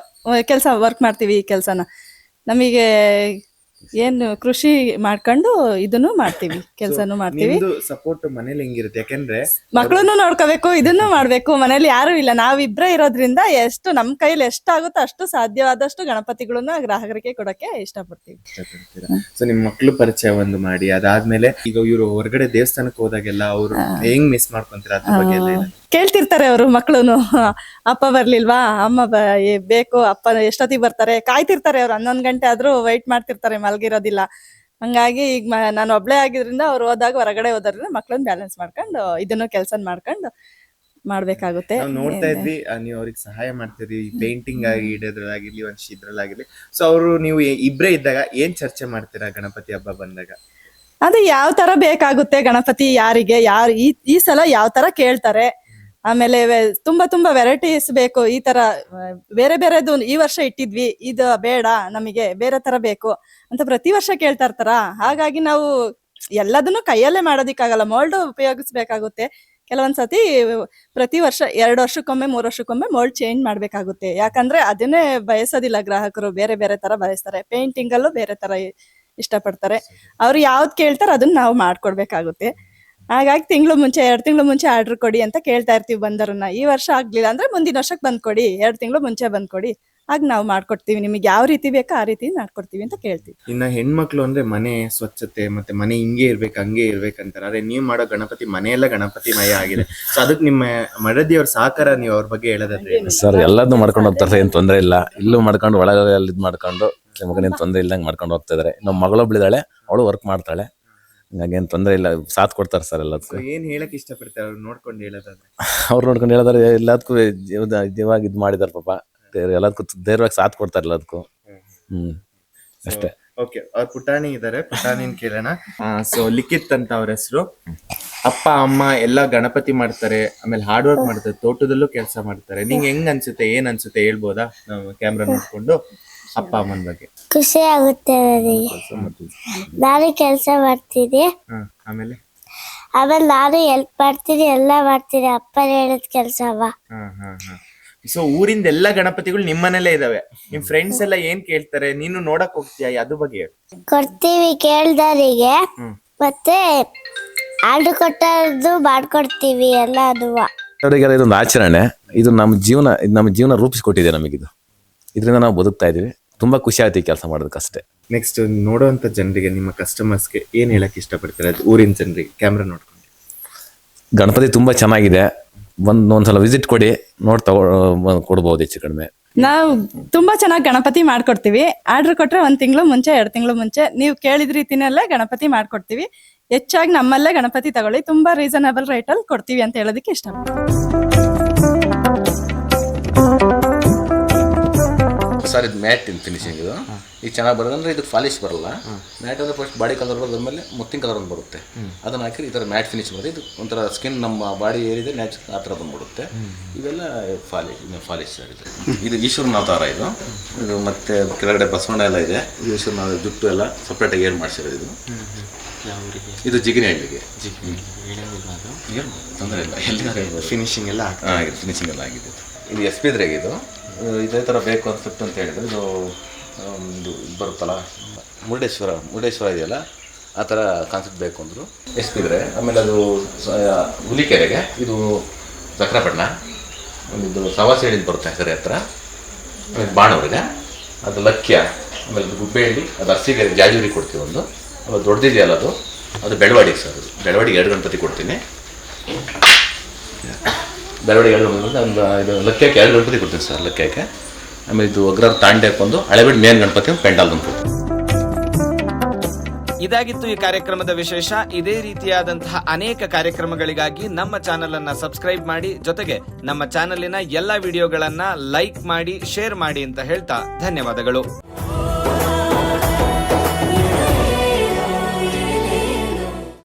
ಕೆಲಸ ವರ್ಕ್ ಮಾಡ್ತೀವಿ ಈ ಕೆಲಸನ. ನಮಗೆ ಏನು ಕೃಷಿ ಮಾಡ್ಕೊಂಡು ಇದನ್ನು ಮಾಡ್ತೀವಿ, ಕೆಲಸನೂ ಮಾಡ್ತೀವಿ. ಸಪೋರ್ಟ್ ಮನೇಲಿ ಹೆಂಗಿರುತ್ತೆ? ಯಾಕಂದ್ರೆ ಮಕ್ಕಳನ್ನು ನೋಡ್ಕೋಬೇಕು, ಇದನ್ನು ಮಾಡ್ಬೇಕು. ಮನೇಲಿ ಯಾರು ಇಲ್ಲ, ನಾವಿಬ್ರೇ ಇರೋದ್ರಿಂದ ಎಷ್ಟು ನಮ್ ಕೈಲಿ ಎಷ್ಟಾಗುತ್ತೋ ಅಷ್ಟು ಸಾಧ್ಯವಾದಷ್ಟು ಗಣಪತಿಗಳನ್ನ ಗ್ರಾಹಕರಿಗೆ ಕೊಡಕ್ಕೆ ಇಷ್ಟಪಡ್ತೀವಿ. ಸೊ ನಿಮ್ ಮಕ್ಳು ಪರಿಚಯ ಒಂದು ಮಾಡಿ, ಅದಾದ್ಮೇಲೆ ಈಗ ಇವರು ಹೊರಗಡೆ ದೇವಸ್ಥಾನಕ್ಕೆ ಹೋದಾಗೆಲ್ಲ ಅವ್ರು ಹೆಂಗ್ ಮಿಸ್ ಮಾಡ್ಕೊಂತೀರ ಅದ್ರ ಬಗ್ಗೆ ಎಲ್ಲ ಹೇಳಿ. ಕೇಳ್ತಿರ್ತಾರೆ ಅವರು ಮಕ್ಕಳುನು, ಅಪ್ಪ ಬರ್ಲಿಲ್ವಾ, ಅಮ್ಮ ಬೇಕು, ಅಪ್ಪ ಎಷ್ಟೊತ್ತಿಗೆ ಬರ್ತಾರೆ, ಕಾಯ್ತಿರ್ತಾರೆ ಅವ್ರು. 11 ಗಂಟೆ ಆದ್ರೂ ವೈಟ್ ಮಾಡ್ತಿರ್ತಾರೆ, ಮಲ್ಗಿರೋದಿಲ್ಲ. ಹಂಗಾಗಿ ಈಗ ನಾನು ಒಬ್ಳೆ ಆಗಿದ್ರಿಂದ ಅವ್ರು ಹೋದಾಗ ಹೊರಗಡೆ ಹೋದ್ರಿಂದ ಮಕ್ಳನ್ನ ಬ್ಯಾಲೆನ್ಸ್ ಮಾಡ್ಕೊಂಡು ಇದನ್ನು ಕೆಲಸ ಮಾಡ್ಕೊಂಡು ಮಾಡ್ಬೇಕಾಗುತ್ತೆ. ನಾವು ನೋಡ್ತಾ ಇದ್ವಿ, ನೀವು ಅವ್ರಿಗೆ ಸಹಾಯ ಮಾಡ್ತೀರಿ, ಪೇಂಟಿಂಗ್ ಆಗಿ ಇಡೋದ್ರಾಗಿರ್ಲಿ, ಒಂದ್ ಇದ್ರಲ್ಲಾಗಿರ್ಲಿ. ಸೊ ಅವರು ನೀವು ಇಬ್ರೇ ಇದ್ದಾಗ ಏನ್ ಚರ್ಚೆ ಮಾಡ್ತೀರಾ ಗಣಪತಿ ಹಬ್ಬ ಬಂದಾಗ? ಅದು ಯಾವ ತರ ಬೇಕಾಗುತ್ತೆ ಗಣಪತಿ, ಯಾರಿಗೆ ಯಾರು ಈ ಸಲ ಯಾವ ತರ ಕೇಳ್ತಾರೆ. ಆಮೇಲೆ ತುಂಬಾ ವೆರೈಟೀಸ್ ಬೇಕು. ಈ ತರ ಬೇರೆ ಬೇರೆದು ಈ ವರ್ಷ ಇಟ್ಟಿದ್ವಿ, ಇದು ಬೇಡ, ನಮಗೆ ಬೇರೆ ತರ ಬೇಕು ಅಂತ ಪ್ರತಿ ವರ್ಷ ಕೇಳ್ತಾ ಇರ್ತಾರ. ಹಾಗಾಗಿ ನಾವು ಎಲ್ಲದನ್ನು ಕೈಯಲ್ಲೇ ಮಾಡೋದಿಕ್ಕಾಗಲ್ಲ, ಮೋಲ್ಡ್ ಉಪಯೋಗಿಸ್ಬೇಕಾಗುತ್ತೆ. ಕೆಲವೊಂದ್ಸತಿ ಪ್ರತಿ ವರ್ಷ 2 ವರ್ಷಕ್ಕೊಮ್ಮೆ 3 ವರ್ಷಕ್ಕೊಮ್ಮೆ ಮೋಲ್ಡ್ ಚೇಂಜ್ ಮಾಡ್ಬೇಕಾಗುತ್ತೆ. ಯಾಕಂದ್ರೆ ಅದನ್ನೇ ಬಯಸೋದಿಲ್ಲ ಗ್ರಾಹಕರು, ಬೇರೆ ಬೇರೆ ತರ ಬಯಸ್ತಾರೆ. ಪೇಂಟಿಂಗ್ ಅಲ್ಲೂ ಬೇರೆ ತರ ಇಷ್ಟಪಡ್ತಾರೆ. ಅವ್ರು ಯಾವ್ದು ಕೇಳ್ತಾರ ಅದನ್ನ ನಾವು ಮಾಡ್ಕೊಡ್ಬೇಕಾಗುತ್ತೆ. ಹಾಗಾಗಿ 2 ತಿಂಗಳು ಮುಂಚೆ ಆರ್ಡರ್ ಕೊಡಿ ಅಂತ ಕೇಳ್ತಾ ಇರ್ತೀವಿ ಬಂದರನ್ನ. ಈ ವರ್ಷ ಆಗ್ಲಿಲ್ಲ ಅಂದ್ರೆ ಮುಂದಿನ ವರ್ಷಕ್ಕೆ ಬಂದ್ಕೊಡಿ, 2 ತಿಂಗಳು ಮುಂಚೆ ಬಂದ್ಕೊಡಿ, ಆಗ ನಾವು ಮಾಡ್ಕೊಡ್ತೀವಿ, ನಿಮಗೆ ಯಾವ ರೀತಿ ಬೇಕೋ ಆ ರೀತಿ ಮಾಡ್ಕೊಡ್ತೀವಿ ಅಂತ ಕೇಳ್ತೀವಿ. ಇನ್ನ ಹೆಣ್ಮಕ್ಳು ಅಂದ್ರೆ ಮನೆ ಸ್ವಚ್ಛತೆ ಮತ್ತೆ ಮನೆ ಹಿಂಗೆ ಇರ್ಬೇಕು ಹಂಗೆ ಇರ್ಬೇಕಂತಾರೆ. ಆದ್ರೆ ನೀವ್ ಮಾಡೋ ಗಣಪತಿ ಮನೆಯೆಲ್ಲ ಗಣಪತಿಮಯ ಆಗಿದೆ. ಸೊ ಅದಕ್ಕೆ ನಿಮ್ಮ ಮಡದಿಯವ್ರ ಸಹಕಾರ, ನೀವು ಅವ್ರ ಬಗ್ಗೆ ಹೇಳೋದಾದ್ರೆ? ಸರ್ ಎಲ್ಲದನ್ನೂ ಮಾಡ್ಕೊಂಡು ಹೋಗ್ತಾರೆ, ಏನ್ ತೊಂದರೆ ಇಲ್ಲ. ಇಲ್ಲೂ ಮಾಡ್ಕೊಂಡು ಒಳಗೆ ಇದ್ ಮಾಡ್ಕೊಂಡು ಮಗನೇನು ತೊಂದರೆ ಇಲ್ದಂಗೆ ಮಾಡ್ಕೊಂಡು ಹೋಗ್ತಾ ಇದಾರೆ. ನಮ್ಮ ಮಗಳೊಬ್ಳಿದಾಳೆ, ಅವಳು ವರ್ಕ್ ಮಾಡ್ತಾಳೆ, ಹಂಗಾಗಿ ಏನ್ ತೊಂದರೆ ಇಲ್ಲ, ಸಾಥ್ ಕೊಡ್ತಾರೆ ಸರ್ ಎಲ್ಲದಕ್ಕೂ. ಏನ್ ಹೇಳಕ್ ಇಷ್ಟಪಡ್ತಾರೆ ಅವ್ರು ನೋಡ್ಕೊಂಡು ಹೇಳೋದಾದ್ರೆ? ಅವ್ರು ನೋಡ್ಕೊಂಡು ಹೇಳಿದಾರೆ, ಎಲ್ಲದಕ್ಕೂ ಜೀವಾಗ ಇದ್ ಮಾಡಿದಾರೆ ಪಾಪ. ಎಲ್ಲದಕ್ಕೂ ಧೈರ್ಯವಾಗಿ ಸಾಥ್ ಕೊಡ್ತಾರೆ ಎಲ್ಲದಕ್ಕೂ. ಅಷ್ಟೇ. ಓಕೆ, ಅವ್ರ ಪುಟಾಣಿ ಇದಾರೆ, ಪುಟಾಣಿನ ಕೇಳೋಣ. ಸೊ ಲಿಖಿತ್ ಅಂತ ಅವ್ರ ಹೆಸರು. ಅಪ್ಪ ಅಮ್ಮ ಎಲ್ಲ ಗಣಪತಿ ಮಾಡ್ತಾರೆ, ಆಮೇಲೆ ಹಾರ್ಡ್ ವರ್ಕ್ ಮಾಡ್ತಾರೆ, ತೋಟದಲ್ಲೂ ಕೆಲಸ ಮಾಡ್ತಾರೆ. ನಿಂಗೆ ಹೆಂಗ್ ಅನ್ಸುತ್ತೆ, ಏನ್ ಅನ್ಸುತ್ತೆ ಹೇಳ್ಬೋದಾ ನಾವು ಕ್ಯಾಮ್ರಾ ನೋಡ್ಕೊಂಡು ಅಪ್ಪ ಅಮ್ಮನ ಬಗ್ಗೆ? ಖುಷಿ ಆಗುತ್ತೆ ನನಗೆ. ನಾನು ಕೆಲಸ ಮಾಡ್ತೀನಿ, ಆಮೇಲೆ ನಾನು ಹೆಲ್ಪ್ ಮಾಡ್ತೀನಿ, ಎಲ್ಲ ಮಾಡ್ತೀನಿ, ಅಪ್ಪ ಹೇಳಿದ ಕೆಲಸವ. ಸೊ ಊರಿಂದ ಎಲ್ಲಾ ಗಣಪತಿಗಳು ನಿಮ್ಮನೇಲೇ ಇದಾವೆ. ನಿಮ್ ಫ್ರೆಂಡ್ಸ್ ಎಲ್ಲ ಏನ್ ಕೇಳ್ತಾರೆ, ನೀನು ನೋಡಕ್ ಹೋಗ್ತೀಯಾ, ಅದ್ರ ಬಗ್ಗೆ ಹೇಳು. ಕೊಡ್ತೀವಿ ಕೇಳ್ದವರಿಗೆ, ಮತ್ತೆ ಆರ್ಡರ್ ಕೊಟ್ಟದ್ದು ಮಾಡ್ಕೊಡ್ತೀವಿ ಎಲ್ಲ. ಅವರಿಗೆಲ್ಲ ಇದೊಂದು ಆಚರಣೆ, ಇದು ನಮ್ಮ ಜೀವನ ರೂಪಿಸ್ಕೊಟ್ಟಿದೆ ನಮಗಿದು. ಇದರಿಂದ ನಾವು ಬದುಕ್ತಾ ಇದೀವಿ. ತುಂಬಾ ಖುಷಿ ಆಯ್ತು ಈ ಕೆಲಸ ಮಾಡೋದಕ್ಕಷ್ಟೇ. ನೆಕ್ಸ್ಟ್ ನೋಡುವಂತ ಜನರಿಗೆ, ನಿಮ್ಮ ಕಸ್ಟಮರ್ಸ್ಗೆ ಏನ್ ಹೇಳಕ್ ಇಷ್ಟಪಡ್ತಾರೆ ಊರಿನ ಜನರಿಗೆ ಕ್ಯಾಮ್ರಾ ನೋಡ್ಕೊಂಡು? ಗಣಪತಿ ತುಂಬಾ ಚೆನ್ನಾಗಿದೆ, ಒಂದ್ಸಲ ವಿಸಿಟ್ ಕೊಡಿ, ಕೊಡ್ಬೋದು ಹೆಚ್ಚು ಕಡಿಮೆ. ನಾವು ತುಂಬಾ ಚೆನ್ನಾಗಿ ಗಣಪತಿ ಮಾಡ್ಕೊಡ್ತೀವಿ. ಆರ್ಡರ್ ಕೊಟ್ರೆ 1 ತಿಂಗಳು ಮುಂಚೆ 2 ತಿಂಗಳು ಮುಂಚೆ ನೀವು ಕೇಳಿದ ರೀತಿನಲ್ಲೇ ಗಣಪತಿ ಮಾಡ್ಕೊಡ್ತೀವಿ. ಹೆಚ್ಚಾಗಿ ನಮ್ಮಲ್ಲೇ ಗಣಪತಿ ತಗೊಳ್ಳಿ, ತುಂಬಾ ರೀಸನಬಲ್ ರೇಟ್ ಅಲ್ಲಿ ಕೊಡ್ತೀವಿ ಅಂತ ಹೇಳೋದಕ್ಕೆ ಇಷ್ಟಪಡ್ತೀನಿ. ಸರ್ ಇದು ಮ್ಯಾಟ್ ಇನ್ ಫಿನಿಶಿಂಗ್ ಇದು ಈಗ ಚೆನ್ನಾಗಿ ಬರೋದು ಅಂದರೆ ಇದು ಫಾಲಿಶ್ ಬರಲ್ಲ. ಮ್ಯಾಟ್ ಅಂದರೆ ಫಸ್ಟ್ ಬಾಡಿ ಕಲರ್ ಬರೋದ್ಮೇಲೆ ಮುತ್ತಿನ ಕಲರ್ ಒಂದು ಬರುತ್ತೆ, ಅದನ್ನು ಹಾಕಿದ್ರೆ ಈ ಥರ ಮ್ಯಾಟ್ ಫಿನಿಶ್ ಬರುತ್ತೆ. ಇದು ಒಂಥರ ಸ್ಕಿನ್ ನಮ್ಮ ಬಾಡಿ ಏರಿದೆ ನ್ಯಾಚುರಲ್ ಆ ಥರ ಬಂದ್ಬಿಡುತ್ತೆ. ಇವೆಲ್ಲ ಫಾಲಿಶ್ ಸರ್. ಇದು ಈಶ್ವರನ ಅವತಾರ ಇದು. ಇದು ಮತ್ತೆ ಕೆಳಗಡೆ ಬಸವಣ್ಣ ಎಲ್ಲ ಇದೆ. ಈಶ್ವರನ ಜುಟ್ಟು ಎಲ್ಲ ಸಪ್ರೇಟಾಗಿ ಏರ್ ಮಾಡಿಸಿರೋದು ಇದು. ಇದು ಜಿಗಿನಹಳ್ಳಿಗೆ ಏನು ತೊಂದರೆ ಇಲ್ಲ, ಎಲ್ಲಿಂದ ಫಿನಿಶಿಂಗ್ ಎಲ್ಲ ಫಿನಿಶಿಂಗ್ ಎಲ್ಲ ಆಗಿದೆ. ಇದು SP3 ಇದು. ಇದೇ ಥರ ಬೇಕು ಅನ್ಸುತ್ತೆ ಅಂತ ಹೇಳಿದ್ರೆ ಇದು ಇದು ಬರುತ್ತಲ್ಲ ಮುರುಡೇಶ್ವರ ಇದೆಯಲ್ಲ ಆ ಥರ ಕಾನ್ಸೆಪ್ಟ್ ಬೇಕು ಅಂದರು SP3. ಆಮೇಲೆ ಅದು ಹುಲಿಕೆರೆಗೆ, ಇದು ಚಕ್ರಪಟ್ಟಣ, ಇದು ಸವಾಸೇಡಿಂದ ಬರುತ್ತೆ ಹೆಸರು ಹತ್ರ, ಆಮೇಲೆ ಬಾಣವ್ರಿಗೆ ಅದು ಲಕ್ಯ, ಆಮೇಲೆ ಗುಬ್ಬೆಹಳ್ಳಿ ಅದು ಅರ್ಸಿಗೆ ಜಾಜೂರಿ ಕೊಡ್ತೀವಿ ಒಂದು. ಆಮೇಲೆ ದೊಡ್ಡದಿದೆಯಲ್ಲ ಅದು ಬೆಳವಾಡಿಗೆ ಸರ್. ಅದು ಬೆಳವಾಡಿಗೆ 2 ಗಣಪತಿ ಕೊಡ್ತೀನಿ. ಬೆಳವಾಡಿಗೆ 2 ಗಣಪತಿ, ಒಂದು ಇದು ಲಕ್ಯಕ್ಕೆ 2 ಗಣಪತಿ ಕೊಡ್ತೀನಿ ಸರ್ ಲಕ್ಯಕ್ಕೆ. ಆಮೇಲೆ ಇದು ಅಗ್ರ ತಾಂಡ್ಯಕ್ಕೆ ಒಂದು ಹಳೆಬೀಡು ಮೇನ್ ಗಣಪತಿ ಪೆಂಡಾಲ್ ಒಂದು ಕೊಡ್ತೀನಿ. ಇದಾಗಿತ್ತು ಈ ಕಾರ್ಯಕ್ರಮದ ವಿಶೇಷ. ಇದೇ ರೀತಿಯಾದಂತಹ ಅನೇಕ ಕಾರ್ಯಕ್ರಮಗಳಿಗಾಗಿ ನಮ್ಮ ಚಾನೆಲ್ ಅನ್ನ ಸಬ್ಸ್ಕ್ರೈಬ್ ಮಾಡಿ, ಜೊತೆಗೆ ನಮ್ಮ ಚಾನೆಲಿನ ಎಲ್ಲ ವಿಡಿಯೋಗಳನ್ನ ಲೈಕ್ ಮಾಡಿ, ಶೇರ್ ಮಾಡಿ ಅಂತ ಹೇಳ್ತಾ ಧನ್ಯವಾದಗಳು.